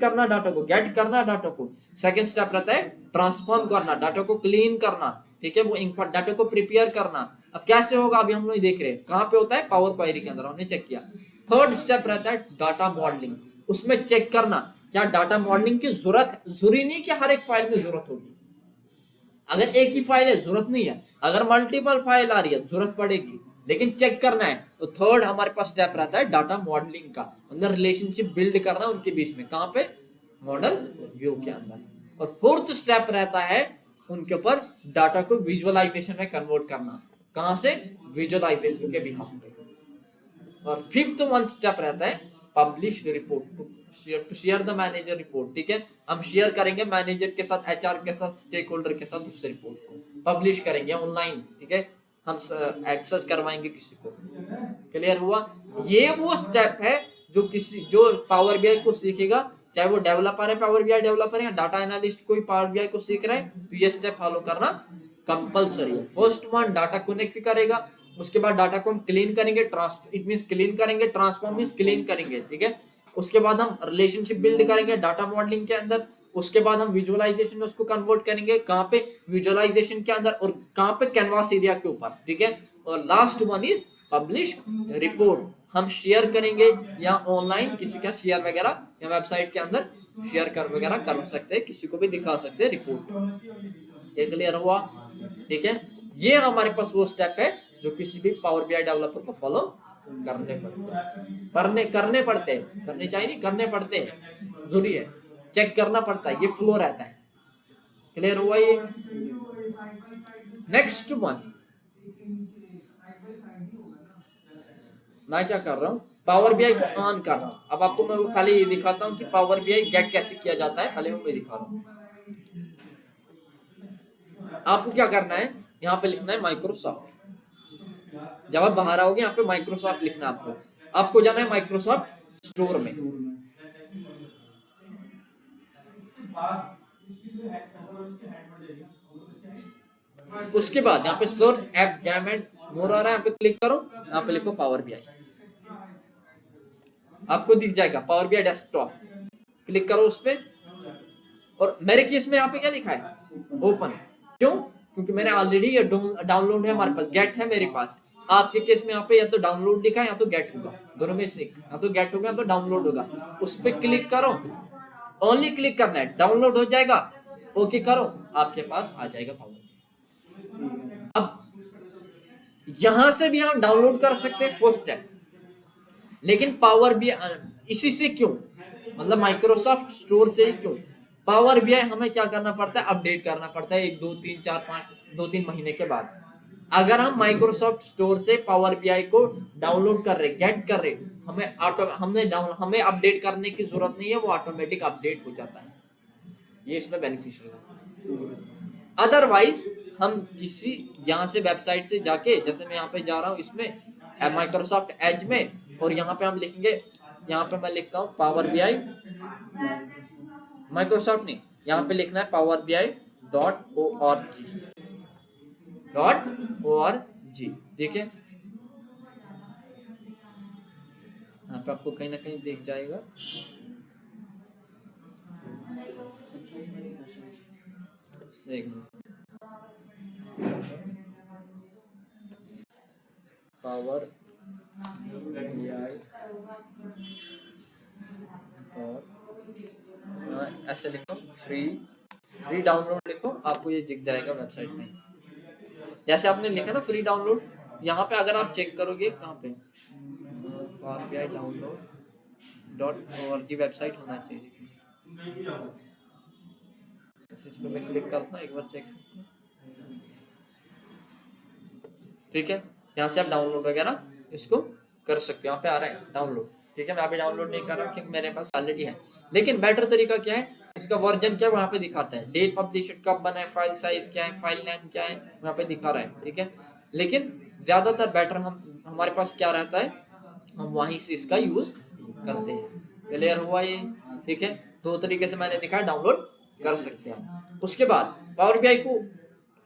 करना डाटा को, गेट करना डाटा को। सेकंड स्टेप रहता है ट्रांसफॉर्म करना, डाटा को क्लीन करना, ठीक है, वो इनपुट डाटा को प्रिपेयर करना। अब कैसे होगा अभी हम लोग देख रहे हैं, कहां पे होता है, पावर क्वेरी के अंदर, हमने चेक किया। थर्ड स्टेप रहता है डाटा मॉडलिंग, उसमें चेक करना क्या डाटा मॉडलिंग की जरूरत, जरूरी नहीं कि हर एक फाइल में जरूरत होगी। अगर एक ही फाइल है जरूरत नहीं है, अगर मल्टीपल फाइल आ रही है जरूरत पड़ेगी, लेकिन चेक करना है। तो थर्ड हमारे पास स्टेप रहता है डाटा मॉडलिंग का, मतलब रिलेशनशिप बिल्ड करना उनके बीच में, कहां पे, मॉडल व्यू के अंदर। और फोर्थ स्टेप रहता है उनके ऊपर डाटा को विजुअलाइजेशन में कन्वर्ट करना, कहां से, विजुअलाइजेशन के बिहाफ पे। और फिफ्थ वन स्टेप रहता है publish report, to share the manager report, ठीक है। हम शेयर करेंगे मैनेजर के साथ, एचआर के साथ, स्टेक होल्डर के साथ उस रिपोर्ट को पब्लिश करेंगे ऑनलाइन, ठीक है, हम एक्सेस करवाएंगे किसी को। क्लियर हुआ। ये वो स्टेप है जो पावर बीआई को सीखेगा, चाहे वो डेवलपर है, पावर बीआई डेवलपर है, या डाटा एनालिस्ट कोई पावर बीआई को सीख रहा है, तो ये स्टेप फॉलो करना कंपलसरी है। फर्स्ट वन डाटा कनेक्ट करेगा, उसके बाद डाटा को हम क्लीन करेंगे, इट मींस क्लीन करेंगे, ट्रांसफॉर्म मींस क्लीन करेंगे, ठीक है। उसके बाद हम रिलेशनशिप बिल्ड करेंगे डाटा मॉडलिंग के अंदर, उसके बाद हम विजुअलाइजेशन में उसको कन्वर्ट करेंगे, कहां पे, विजुअलाइजेशन के अंदर, और कहां पे, कैनवास एरिया के ऊपर, ठीक है। और last one is publish report, हम शेयर करेंगे या ऑनलाइन किसी का शेयर वगैरह या वेबसाइट के अंदर शेयर कर वगैरह कर सकते हैं, किसी को भी दिखा सकते हैं रिपोर्ट। ये क्लियर हुआ, ठीक है। ये हमारे पास वो स्टेप है जो किसी भी पावर बीआई डेवलपर को फॉलो करने पड़ते हैं, करने चाहिए नहीं, करने पड़ते हैं, जरूरी है, चेक करना पड़ता है, ये फ्लो रहता है। क्लियर हुआ ये। नेक्स्ट वन, मैं क्या कर रहा हूँ, पावर बीआई को ऑन कर रहा हूँ। अब आपको मैं पहले ये दिखाता हूँ कि पावर बीआई गेट कैसे किया जाता है, पहले मैं दिखा रहा हूँ। आपको क्या करना है, यहाँ पे लिखना है माइक्रोसॉफ्ट। जब आप बाहर आओगे यहाँ पे माइक्रोसॉफ्ट लिखना है आपको जाना है माइक्रोसॉफ्ट स्टोर में। उसके बाद यहाँ पे सर्च ऐप गैमेट मोर आ रहा है, यहाँ पे क्लिक करो, यहाँ पे लिखो पावर बीआई, आपको दिख जाएगा पावर बीआई डेस्कटॉप, क्लिक करो उस पे। और मेरे केस में यहाँ पे क्या लिखा है, ओपन। क्यों, क्योंकि मैंने ऑलरेडी ये डाउनलोड है हमारे पास, गेट है मेरे पास। आपके केस में यहाँ पे या तो डाउनलोड लिखा है या तो गेट होगा, दोनों में से या तो गेट होगा या तो डाउनलोड होगा। उस पर क्लिक करो, ओनली क्लिक करना है, डाउनलोड हो जाएगा, ओके करो, आपके पास आ जाएगा पावर। अब यहां से भी हम डाउनलोड कर सकते हैं फर्स्ट स्टेप, लेकिन पावर भी इसी से क्यों, मतलब माइक्रोसॉफ्ट स्टोर से क्यों, पावर बीआई हमें क्या करना पड़ता है, अपडेट करना पड़ता है 1 2 3 4 5 2-3 महीने के बाद। अगर हम माइक्रोसॉफ्ट स्टोर से पावर बीआई को डाउनलोड कर रहे, गेट कर रहे, हमें अपडेट करने की जरूरत नहीं है, वो ऑटोमेटिक अपडेट हो जाता है, ये इसमें बेनिफिशियल है। अदरवाइज हम किसी यहाँ से वेबसाइट से जाके, जैसे मैं यहाँ पे जा रहा हूँ इसमें माइक्रोसॉफ्ट एज में, और यहाँ पे हम लिखेंगे, यहाँ पे मैं लिखता हूँ पावर बीआई, माइक्रोसॉफ्ट नहीं, यहाँ पे लिखना है पावर बीआई .org, ठीक है। यहाँ पे आपको कहीं ना कहीं दिख जाएगा, एक मिनट, पावर बीआई ऐसे लिखो, फ्री डाउनलोड लिखो, आपको ये दिख जाएगा वेबसाइट में। जैसे आपने लिखा ना फ्री डाउनलोड, यहाँ पे अगर आप चेक करोगे कहाँ पे, पावर बीआई download.org वेबसाइट होना चाहिए। इस पे मैं क्लिक करता हूँ, एक बार चेक, ठीक है। यहाँ से आप डाउनलोड वगैरह इसको कर सकते हो, यहाँ पे आ रहा है डाउनलोड, ठीक है, मैं अभी डाउनलोड नहीं कर रहा हूँ क्योंकि मेरे पास ऑलरेडी है। लेकिन बेटर तरीका क्या है, इसका वर्जन क्या है वहां पे दिखाता है, डेट पब्लिश्ड कब बना है, फाइल साइज क्या है, फाइल नेम क्या है, वहां पे दिखा रहा है। ठीक है, लेकिन ज्यादातर बेटर हम हमारे पास क्या रहता है, हम वहीं से इसका यूज करते हैं। क्लियर हुआ ये? ठीक है, दो तरीके से मैंने दिखाया, डाउनलोड कर सकते हैं। उसके बाद पावर बीआई को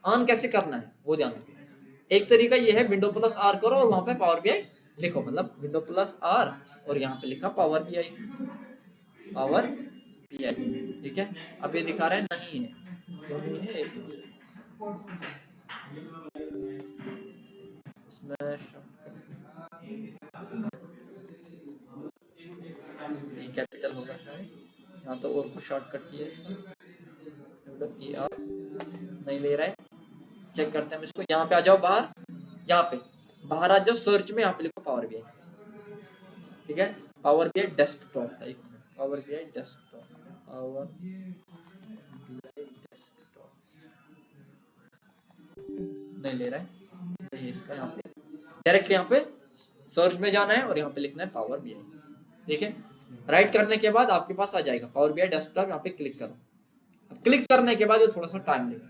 ऑन कैसे करना है वो ध्यान रखना। एक तरीका ये है, विंडो प्लस आर करो और वहां पे पावर बीआई लिखो, मतलब विंडो प्लस आर और यहाँ पे लिखा पावर बीआई, पावर बीआई। ठीक है, अब ये दिखा रहा है नहीं है, क्यों नहीं है, इसमें कैपिटल होगा शायद, यहाँ तो और कुछ शॉर्टकट की है इसका, नहीं ले रहा है। चेक करते हैं हम इसको, यहाँ पे आ जाओ बाहर, यहाँ पे बाहर आ जाओ, सर्च में यहाँ पे लिखो पावर बीआई। ठीक है, पावर बीआई डेस्कटॉप था, एक minute, power BI desktop, power BI desktop नहीं ले रहा है, ये इसका यहाँ पे डायरेक्ट यहाँ पे सर्च में जाना है और यहाँ पे लिखना है पावर बीआई। ठीक है, राइट करने के बाद आपके पास आ जाएगा पावर बीआई डेस्कटॉप, यहाँ पे क्लिक करो। अब क्लिक करने के बाद ये थोड़ा सा टाइम लेगा,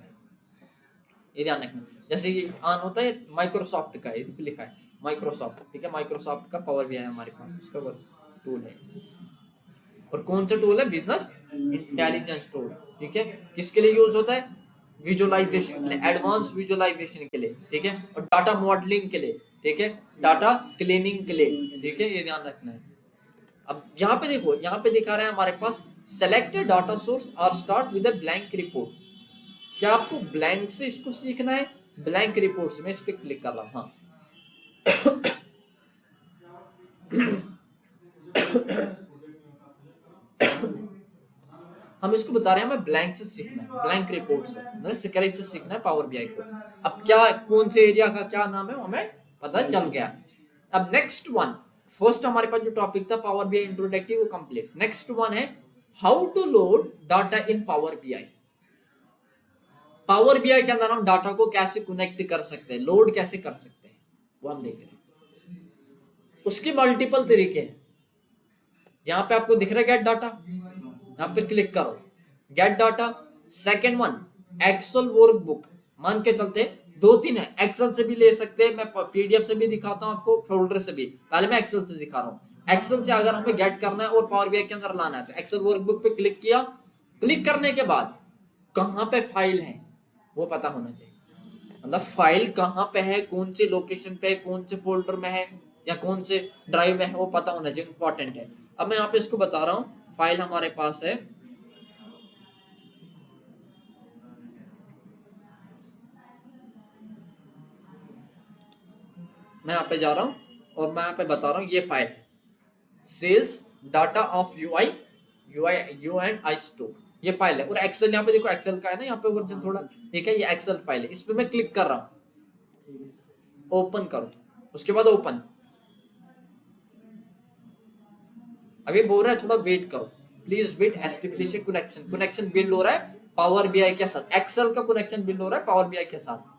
ये ध्यान रखना। जैसे ये ऑन होता है, माइक्रोसॉफ्ट का ये लिखा है माइक्रोसॉफ्ट। ठीक है, माइक्रोसॉफ्ट का पावर बीआई हमारे पास, इसका टूल है। और कौन सा टूल है? Business intelligence tool. ठीक है, किसके लिए यूज होता है? विजुअलाइजेशन के लिए, एडवांस विजुअलाइजेशन के लिए। ठीक है, और डाटा मॉडलिंग के लिए। ठीक है, डाटा क्लीनिंग के लिए। ठीक है, ये ध्यान रखना है। अब यहाँ पे देखो, यहाँ पे दिखा रहा है हमारे पास सेलेक्ट डाटा सोर्स और start with a blank report. क्या आपको ब्लैंक से इसको सीखना है? ब्लैंक रिपोर्ट से मैं इस पे क्लिक कर रहा हूँ। हाँ हम इसको बता रहे हैं हमें ब्लैंक से सीखना है, ब्लैंक रिपोर्ट से, मतलब स्क्रैच से सीखना है पावर बीआई को। अब क्या, कौन से एरिया का क्या नाम है हमें पता चल गया। अब नेक्स्ट वन, फर्स्ट हमारे पास जो टॉपिक था पावर बीआई इंट्रोडक्टिव, वो कंप्लीट। नेक्स्ट वन है how to load data in power BI. Power BI के अंदर हम डाटा को कैसे कनेक्ट कर सकते हैं, लोड कैसे कर सकते हैं, वो हम देख रहे हैं। उसके मल्टीपल तरीके हैं। यहाँ पे आपको दिख रहा है गेट डाटा, यहाँ पे क्लिक करो, get data. Second one Excel workbook, मान के चलते दो तीन है, एक्सेल से भी ले सकते हैं, मैं पीडीएफ से भी दिखाता हूँ आपको, फोल्डर से भी। पहले मैं एक्सेल से दिखा रहा हूँ। एक्सेल से अगर हमें गेट करना है और पावर बीआई के अंदर लाना है तो एक्सेल वर्कबुक पे क्लिक किया। क्लिक करने के बाद कहाँ पे फाइल है वो पता होना चाहिए, मतलब फाइल कहाँ पे है, कौन से लोकेशन पे है, कौन से फोल्डर में है या कौन से ड्राइव में है, वो पता होना चाहिए, इंपॉर्टेंट है। अब मैं यहाँ पे इसको बता रहा हूँ, फाइल हमारे पास है, मैं यहाँ पे जा रहा हूँ और मैं यहाँ पे बता रहा हूँ, ये फाइल है sales data of UI you and I store, ये फाइल है। और एक्सेल यहाँ पे देखो, एक्सेल का है ना यहाँ पे वर्जन थोड़ा, ठीक है, ये एक्सेल फाइल है। इस पे मैं क्लिक कर रहा हूँ, ओपन करो, उसके बाद ओपन। अभी बोल रहा है थोड़ा वेट करो, please wait, establish connection. Connection build हो रहा है पावर बीआई के साथ, एक्सेल का कनेक्शन बिल्ड हो रहा है पावर बीआई के साथ।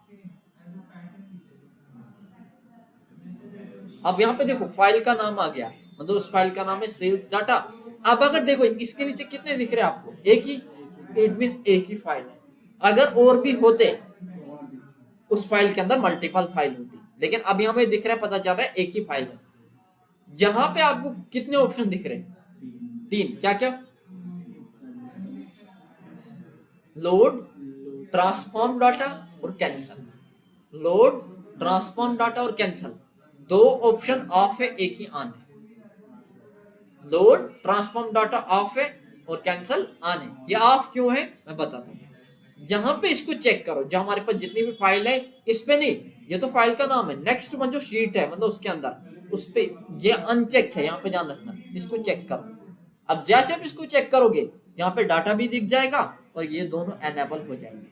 अब यहाँ पे देखो फाइल का नाम आ गया, मतलब उस फाइल का नाम है सेल्स डाटा। अब अगर देखो इसके नीचे कितने दिख रहे हैं आपको, एक ही, इट मींस एक ही फाइल है। अगर और भी होते उस फाइल के अंदर मल्टीपल फाइल होती, लेकिन अभी हमें दिख रहा है, पता चल रहा है एक ही फाइल है। यहाँ पे आपको कितने ऑप्शन दिख रहे हैं? तीन। क्या क्या? लोड, ट्रांसफॉर्म डाटा और कैंसल। लोड, ट्रांसफॉर्म डाटा और कैंसल, दो ऑप्शन ऑफ है, एक ही ऑन है। लोड, ट्रांसफॉर्म डाटा ऑफ है और कैंसल ऑन है। ये ऑफ क्यों है मैं बताता हूँ। यहाँ पे इसको चेक करो, जो हमारे पास जितनी भी फाइल है, इस पे नहीं, ये तो फाइल का नाम है। नेक्स्ट वन जो शीट है, मतलब उसके अंदर, उस पे ये अनचेक है, यहाँ पे ध्यान रखना, इसको चेक करो। अब जैसे आप इसको चेक करोगे, यहाँ पे डाटा भी दिख जाएगा और ये दोनों एनेबल हो जाएंगे।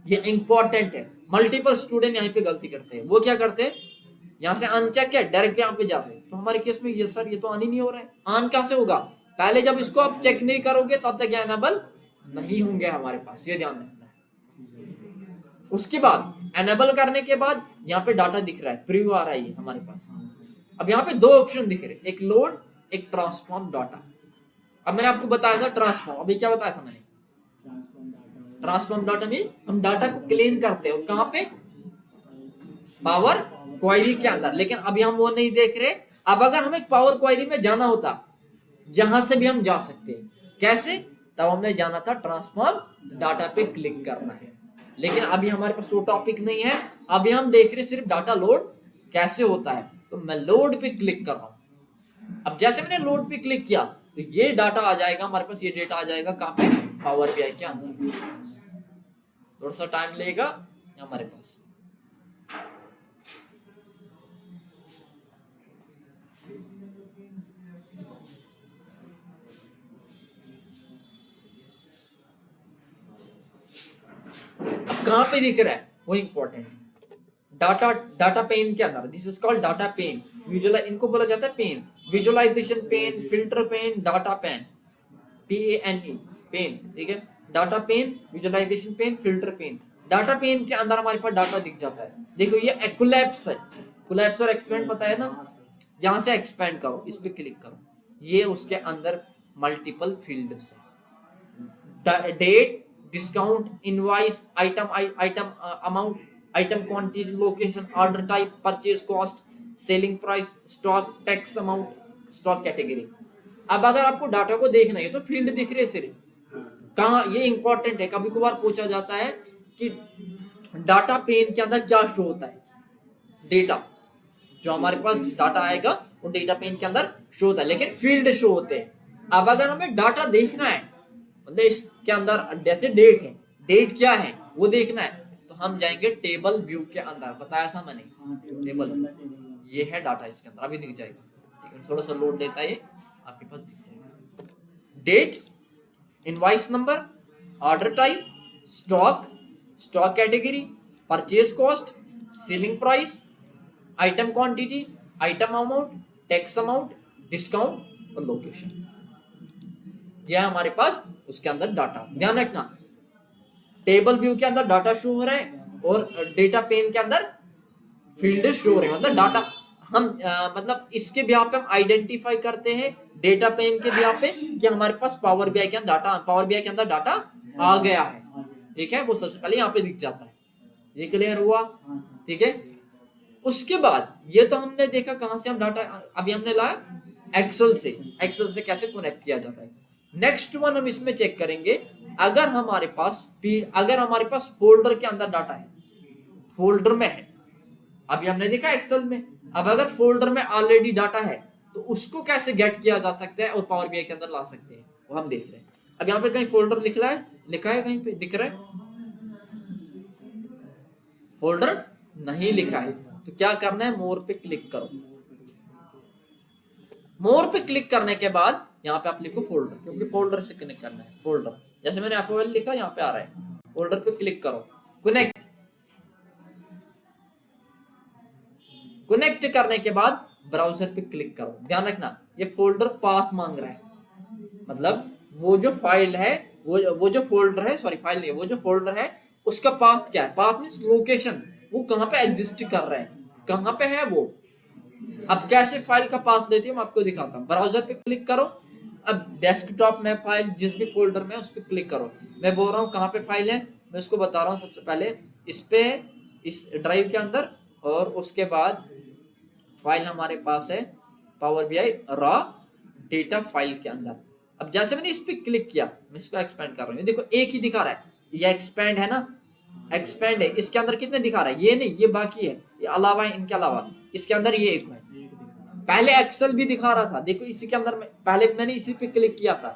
ये इंपॉर्टेंट है। मल्टीपल स्टूडेंट यहाँ पे गलती करते हैं, वो क्या करते हैं, यहाँ से अनचेक है, डायरेक्ट यहाँ पे जाते हैं। तो हमारे केस में ये सर ये तो ऑन ही नहीं हो रहा है। ऑन कैसे होगा? पहले जब इसको आप चेक नहीं करोगे तब तक ये एनेबल नहीं होंगे हमारे पास, ये ध्यान रखना है। उसके बाद एनेबल करने के बाद यहाँ पे डाटा दिख रहा है, प्रीव्यू आ रहा है ये हमारे पास। अब यहाँ पे दो ऑप्शन दिख रहे, एक लोड एक ट्रांसफॉर्म डाटा। अब मैंने आपको बताया था ट्रांसफॉर्म, अभी क्या बताया था मैंने, ट्रांसफॉर्म डाटा मीन्स हम डाटा को क्लीन करते हैं, कहाँ पे, पावर क्वेरी के अंदर। लेकिन अभी हम वो नहीं देख रहे। अब अगर हमें पावर क्वेरी में जाना होता, जहां से भी हम जा सकते हैं, कैसे, तब हमने जाना था ट्रांसफॉर्म डाटा पे क्लिक करना है। लेकिन अभी हमारे पास वो टॉपिक नहीं है, अभी हम देख रहे सिर्फ डाटा लोड कैसे होता है। तो मैं लोड पे क्लिक कर रहा हूं। अब जैसे मैंने लोड पे क्लिक किया तो ये डाटा आ जाएगा हमारे पास, ये डेटा आ जाएगा कहाँ पे, पावर बीआई के अंदर। थोड़ा सा टाइम लेगा हमारे पास। कहां पे दिख रहा है वो इंपॉर्टेंट, डाटा, डाटा पेन के अंदर, this is called data pane. Visualize, इनको बोला जाता है pane, visualization pane, filter pane, data pane, PANE, pane, ठीक है। Data pane, visualization pane, filter pane. Data pane के अंदर हमारे पास डाटा दिख जाता है। देखो ये कोलैप्स है, कोलैप्स और एक्सपेंड पता है ना, यहां से एक्सपेंड करो, इस पे क्लिक करो, ये उसके अंदर मल्टीपल फील्ड्स है, date, discount, invoice, item amount, item quantity, location, order type, purchase cost, selling price, stock, tax amount, stock category. अब अगर आपको डाटा को देखना है तो फील्ड दिख रहे सिर्फ, कहाँ, ये इंपॉर्टेंट है। कभी कभार पूछा जाता है कि डाटा पेन के अंदर क्या शो होता है, डेटा जो हमारे पास डाटा आएगा वो डेटा पेन के अंदर शो होता है, लेकिन फील्ड शो होते हैं। अब अगर हमें डाटा देखना है, मतलब इसके अंदर जैसे डेट है, डेट क्या है वो देखना है, तो हम जाएंगे टेबल व्यू के अंदर, बताया था मैंने, टेबल, ये है डाटा इसके अंदर, अभी दिख जाएगा, थोड़ा सा लोड लेता है ये, आपके पास दिख जाएगा। Date, invoice number, order type, stock, stock category, purchase cost, selling price, item quantity, item amount, tax amount, discount और लोकेशन। यह हमारे पास उसके अंदर डाटा। ध्यान रखना, टेबल व्यू के अंदर डाटा शो हो रहा है और डेटा पेन के अंदर फील्ड शो हो रहे हैं। मतलब डाटा हम मतलब इसके बिहाफ पे हम आइडेंटिफाई करते हैं डेटा पेन के बिहाफ पे कि हमारे पास पावर बीआई के अंदर डाटा, पावर बीआई के अंदर डाटा आ गया है, ठीक है। वो सबसे पहले यहाँ पे दिख जाता है। ये क्लियर हुआ, ठीक है। उसके बाद ये तो हमने देखा कहां से हम डाटा अभी हमने लाया, एक्सेल से, एक्सेल से कैसे कनेक्ट किया जाता है। नेक्स्ट वन हम इसमें चेक करेंगे, अगर हमारे पास अगर हमारे पास फोल्डर के अंदर डाटा है, फोल्डर में है, अभी हमने देखा एक्सेल में, अब अगर फोल्डर में ऑलरेडी डाटा है तो उसको कैसे गेट किया जा सकता है और पावर बीआई के अंदर ला सकते हैं, वो हम देख रहे हैं। अब यहाँ पे कहीं फोल्डर लिखा है, लिखा है कहीं पे दिख रहा है, फोल्डर नहीं लिखा है, तो क्या करना है, मोर पे क्लिक करो। मोर पे क्लिक करने के बाद यहाँ पे आप लिखो फोल्डर, क्योंकि फोल्डर से कनेक्ट करना है, फोल्डर, जैसे मैंने आपको लिखा यहाँ पे आ रहा है, फोल्डर पे क्लिक करो, कनेक्ट, कनेक्ट करने के बाद ब्राउजर पे क्लिक करो। ध्यान रखना ये फोल्डर पाथ मांग रहा है, मतलब वो जो फाइल है, वो जो फोल्डर है, सॉरी फाइल नहीं, वो जो फोल्डर है उसका पाथ क्या है, पाथ मींस लोकेशन, वो कहाँ पे एग्जिस्ट कर रहा है, कहाँ पे है वो। अब कैसे फाइल का पाथ लेते हैं मैं आपको दिखाता हूँ। ब्राउजर पे क्लिक करो, अब डेस्कटॉप में फाइल जिस भी फोल्डर में उस पर क्लिक करो। मैं बोल रहा हूँ कहाँ पे फाइल है, मैं उसको बता रहा हूँ। सबसे पहले इस पे है, इस ड्राइव के अंदर, और उसके बाद फाइल हमारे पास है power BI raw data file के अंदर। अब जैसे मैंने इस पे क्लिक किया, मैं इसको एक्सपेंड कर रहा हूँ, देखो एक ही दिखा रहा है, ये एक्सपेंड है ना, एक्सपेंड है। इसके अंदर कितने दिखा रहा है, ये नहीं, ये बाकी है, ये अलावा है, इनके अलावा इसके अंदर ये एक है। पहले एक्सेल भी दिखा रहा था, देखो इसी के अंदर में, पहले मैंने इसी पे क्लिक किया था,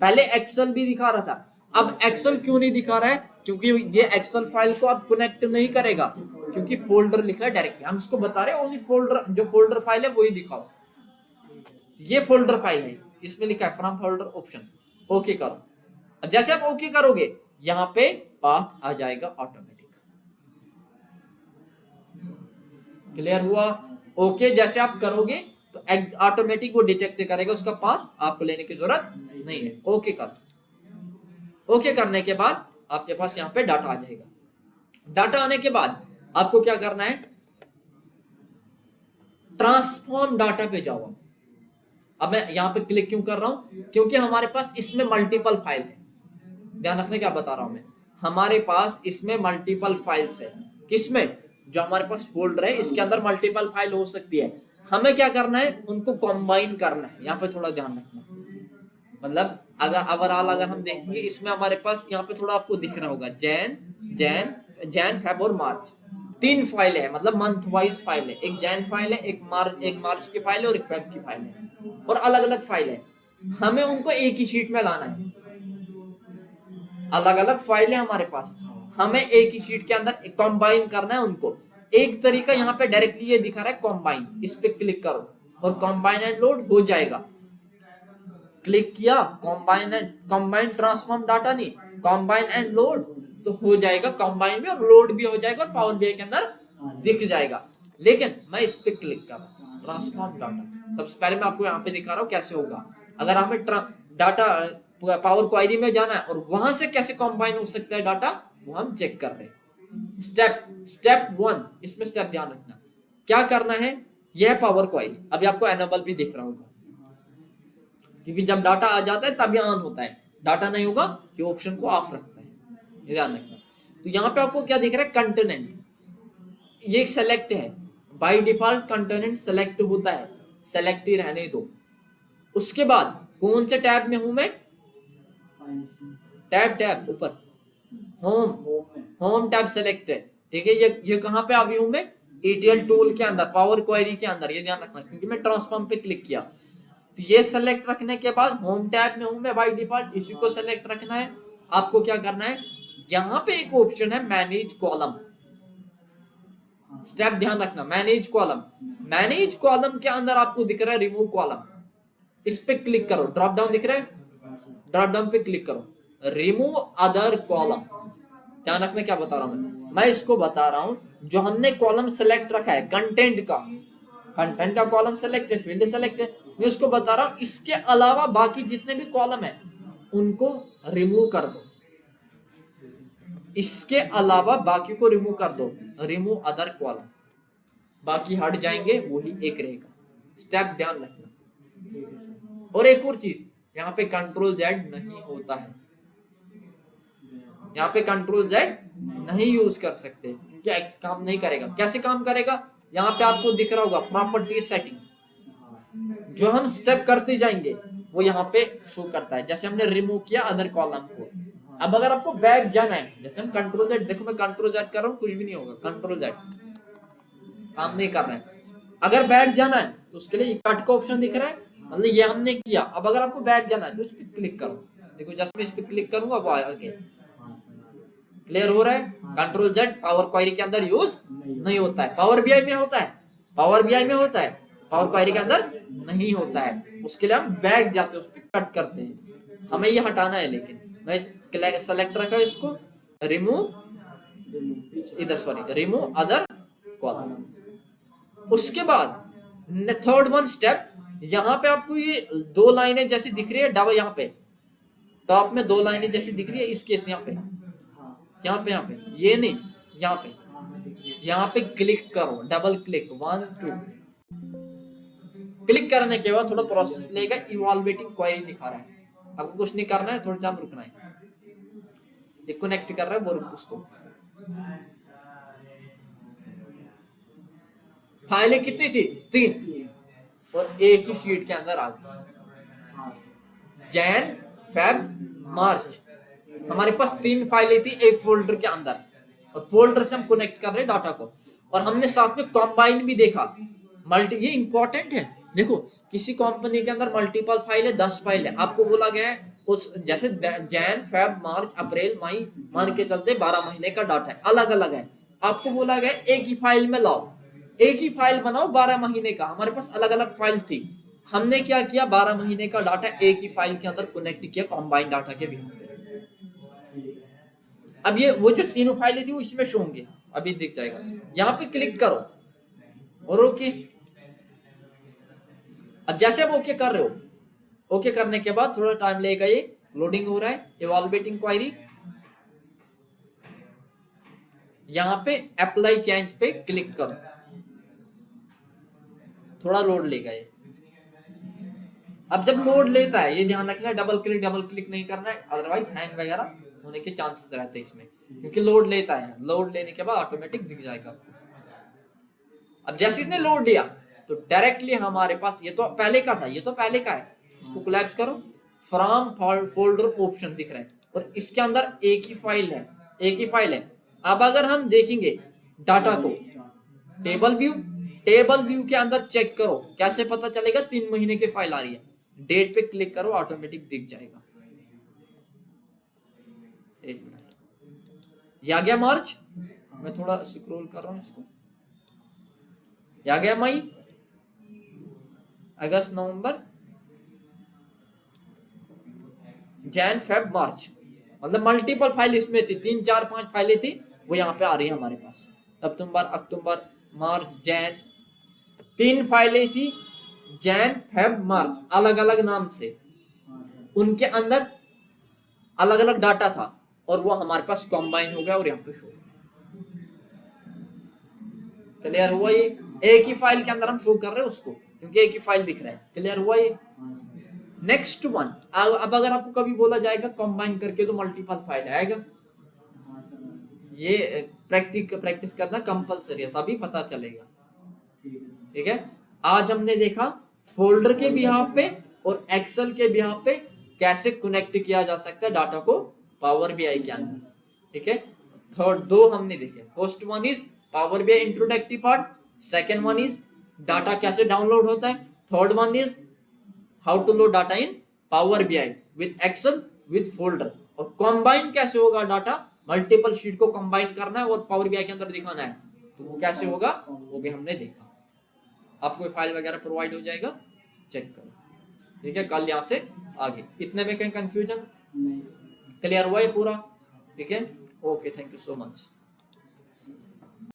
पहले एक्सेल भी दिखा रहा था। अब एक्सेल क्यों नहीं दिखा रहा है, क्योंकि ये एक्सेल फाइल को आप कनेक्ट नहीं करेगा, क्योंकि फोल्डर लिखा है डायरेक्टली। हम इसको बता रहे हैं ओनली फोल्डर, जो फोल्डर फाइल है वही दिखाओ। ये फोल्डर फाइल है, इसमें लिखा है फ्रॉम फोल्डर ऑप्शन, ओके करो। जैसे आप ओके करोगे यहाँ पे पाथ आ जाएगा ऑटोमेटिक। क्लियर हुआ, ओके जैसे आप करोगे तो ऑटोमेटिक वो डिटेक्ट करेगा उसका पाथ, आपको लेने की जरूरत नहीं है। ओके कर, ओके करने के बाद आपके पास यहाँ पे डाटा आ जाएगा। डाटा आने के बाद आपको क्या करना है, ट्रांसफॉर्म डाटा पे जाओ। अब मैं यहाँ पे क्लिक क्यों कर रहा हूँ, क्योंकि हमारे पास इसमें मल्टीपल फाइल है। ध्यान रखने क्या बता रहा हूं मैं, हमारे पास इसमें मल्टीपल फाइल्स है। किसमें, जो हमारे पास फोल्डर है इसके अंदर मल्टीपल फाइल हो सकती है। हमें क्या करना है, उनको कंबाइन करना है। यहाँ पे थोड़ा ध्यान रखना, मतलब अगर ओवरऑल अगर हम देखेंगे इसमें हमारे पास यहाँ पे थोड़ा आपको दिख रहा होगा जैन जैन जैन फेब और मार्च, 3 फाइल है, मतलब मंथ वाइज फाइल है। एक जैन फाइल है, एक मार्च की फाइल है और एक फेब की फाइल है, और अलग अलग फाइल है। हमें उनको एक ही शीट में लाना है। अलग अलग फाइल है हमारे पास, हमें एक ही शीट के अंदर कंबाइन करना है उनको। एक तरीका यहाँ पे डायरेक्टली ये दिखा रहा है कंबाइन, इस पे क्लिक करो और कंबाइन एंड लोड हो जाएगा। क्लिक किया, कंबाइन ट्रांसफॉर्म डाटा नहीं, कंबाइन एंड लोड, तो हो जाएगा कंबाइन भी और लोड भी हो जाएगा और पावर बीआई के अंदर दिख जाएगा। लेकिन मैं इस पे क्लिक कर रहा हूँ ट्रांसफॉर्म डाटा। सबसे पहले मैं आपको यहाँ पे दिखा रहा हूँ कैसे होगा। अगर हमें डाटा पावर क्वेरी में जाना है और वहां से कैसे कंबाइन हो सकता है डाटा, वो हम चेक कर रहे हैं। स्टेप 1, इसमें स्टेप ध्यान रखना क्या करना है। यह पावर क्वेरी अभी आपको एनेबल भी दिख रहा होगा, क्योंकि जब डाटा आ जाता है तभी ऑन होता है, डाटा नहीं होगा ये ऑप्शन को ऑफ रखता है, ये ध्यान रखना। तो यहाँ पे आपको क्या दिख रहा है, कंटेनेंट, ये एक सेलेक्ट है। बाय डिफॉल्ट कंटेनेंट सेलेक्ट होता है, सेलेक्ट ही रहने दो। उसके बाद कौन से टैब में हूं मैं, टैब ऊपर होम टैब सेलेक्ट है, ठीक है। ये कहां पे अभी हूं मैं, ETL टूल के अंदर, पावर क्वेरी के अंदर, ये ध्यान रखना क्योंकि मैं ट्रांसफॉर्म पे क्लिक किया। तो ये सेलेक्ट रखने के बाद होम टैब में हूं मैं बाय डिफॉल्ट, इसी को सेलेक्ट रखना है। आपको क्या करना है, यहाँ पे एक ऑप्शन है मैनेज कॉलम, स्टेप ध्यान रखना, मैनेज कॉलम के अंदर आपको दिख रहा है रिमूव कॉलम, इस पे क्लिक करो। ड्रॉप डाउन दिख रहा है, ड्रॉप डाउन पे क्लिक करो, रिमूव अदर कॉलम। ध्यान रखना क्या बता रहा हूं मैं इसको बता रहा हूं जो हमने कॉलम सेलेक्ट रखा है कंटेंट का कॉलम सेलेक्ट है, फील्ड सेलेक्ट है, मैं उसको बता रहा हूं इसके अलावा बाकी जितने भी कॉलम है उनको रिमूव कर दो। इसके अलावा बाकी को रिमूव कर दो, रिमूव अदर कॉलम, बाकी हट जाएंगे, वही एक रहेगा। स्टेप ध्यान रखना। और एक और चीज, यहाँ पे कंट्रोल जेड नहीं होता है, यहाँ पे कंट्रोल जेड नहीं यूज कर सकते क्योंकि काम नहीं करेगा। कैसे काम करेगा, यहाँ पे आपको दिख रहा होगा प्रॉपर्टी सेटिंग, जो हम स्टेप करते जाएंगे वो यहाँ पे शो करता है। जैसे हमने रिमूव किया अदर कॉलम को, अब अगर आपको बैक जाना है, जैसे हम कंट्रोल जेड, देखो मैं कंट्रोल जेड कर रहा हूँ, कुछ भी नहीं होगा, कंट्रोल जेड काम नहीं कर रहा है। अगर बैक जाना है तो उसके लिए कट का ऑप्शन दिख रहा है, मतलब ये हमने किया। अब अगर आपको बैक जाना है तो इस पर क्लिक करो, देखो जैसे मैं इस पर क्लिक करूंगा वो आगे क्लियर हो रहा है। कंट्रोल जेड पावर क्वेरी के अंदर यूज नहीं होता है, पावर बीआई में होता है, पावर क्वेरी के अंदर नहीं होता है। उसके लिए हम बैक जाते हैं, उस पर कट करते हैं, हमें ये हटाना है। लेकिन मैं सेलेक्ट रखा इसको, रिमूव अदर कॉलम। उसके बाद थर्ड वन स्टेप, यहाँ पे आपको ये 2 लाइनें जैसी दिख रही है, डबल यहाँ पे टॉप में 2 लाइनें जैसी दिख रही है, इस केस यहाँ पे ये नहीं, यहाँ पे क्लिक करो, डबल क्लिक, 1 2 क्लिक करने के बाद थोड़ा प्रोसेस लेगा, इवॉल्वेटिंग क्वेरी दिखा रहा है, आपको कुछ नहीं करना है, थोड़ा टाइम रुकना है। ये कनेक्ट कर रहा है वो उसको। फाइलें कितनी थी, 3, और एक ही शीट के अंदर आ गई। जैन फेब मार्च, हमारे पास 3 फाइलें थी एक फोल्डर के अंदर, और फोल्डर से हम कनेक्ट कर रहे हैं डाटा को, और हमने साथ में कंबाइन भी देखा। ये इंपॉर्टेंट है, देखो किसी कंपनी के अंदर मल्टीपल फाइल है, 10 फाइल है, आपको बोला गया है उस जैसे जैन फेब मार्च अप्रैल मई मान के चलते 12 महीने का डाटा है, अलग अलग है। आपको बोला गया एक ही फाइल में लाओ, एक ही फाइल बनाओ 12 महीने का। हमारे पास अलग अलग फाइल थी, हमने क्या किया, 12 महीने का डाटा एक ही फाइल के अंदर कनेक्ट किया कंबाइन डाटा के भी। अब ये वो जो 3 फाइलें थी वो इसमें शो होंगे, अभी दिख जाएगा। यहाँ पे क्लिक करो और ओके। अब जैसे आप ओके कर रहे हो, ओके करने के बाद थोड़ा टाइम लगेगा, ये लोडिंग हो रहा है, इवॉल्वेटिंग क्वेरी। यहाँ पे अप्लाई चेंज पे क्लिक करो, थोड़ा लोड लेगा ये। अब जब लोड लेता है, ये ध्यान रखना, डबल क्लिक नहीं करना है, अदरवाइज हैंग वगैरह होने के चांसेस रहते हैं इसमें, क्योंकि लोड लेता है। लोड लेने के बाद ऑटोमेटिक दिख जाएगा आपको। अब जैसे इसने लोड लिया तो डायरेक्टली हमारे पास, ये तो पहले का था, ये तो पहले का है, इसको कोलैप्स करो, फ्रॉम फोल्डर ऑप्शन दिख रहा है और इसके अंदर एक ही फाइल है, एक ही फाइल है। अब अगर हम देखेंगे डाटा को, टेबल व्यू के अंदर चेक करो, कैसे पता चलेगा 3 महीने की फाइल आ रही है, डेट पे क्लिक करो, ऑटोमेटिक दिख जाएगा। एक मिनट, ये आ गया मार्च, मैं थोड़ा स्क्रॉल कर रहा हूं इसको, ये आ गया मई, अगस्त, नवंबर, जैन, फेब, मार्च, मतलब मल्टीपल फाइल इसमें थी, 3 4 5 फाइलें थी, वो यहाँ पे आ रही है हमारे पास। सितंबर, अक्टूबर, मार्च, जैन, 3 फाइलें थी, जैन, फेब, मार्च, अलग अलग नाम से, उनके अंदर अलग अलग डाटा था और वो हमारे पास कंबाइन हो गया और यहाँ पे शो। क्लियर हुआ? ये एक ही फाइल के अंदर हम शो कर रहे हैं उसको, क्योंकि एक ही फाइल दिख रहा है। क्लियर हुआ ये? नेक्स्ट वन, अब अगर आपको कभी बोला जाएगा कंबाइन करके तो मल्टीपल फाइल आएगा, ये प्रैक्टिस करना कंपलसरी है, तभी पता चलेगा। ठीक है, आज हमने देखा फोल्डर के बिहाफ पे और एक्सेल के बिहाफ पे कैसे कनेक्ट किया जा सकता है डाटा को पावर बीआई के अंदर। ठीक है, थर्ड 2 हमने देखे। First one is Power BI introductory part, second one is data कैसे डाउनलोड होता है, third one is how to load data in power BI with Excel with folder, और कंबाइन कैसे होगा डाटा, मल्टीपल शीट को combine करना है और पावर बीआई के अंदर दिखाना है, तो वो कैसे होगा वो भी हमने देखा। आपको फाइल वगैरह प्रोवाइड हो जाएगा, चेक करो। ठीक है, कल यहाँ से आगे। इतने में कहीं कंफ्यूजन? क्लियर हुआ है पूरा? ठीक है, okay, thank you so much.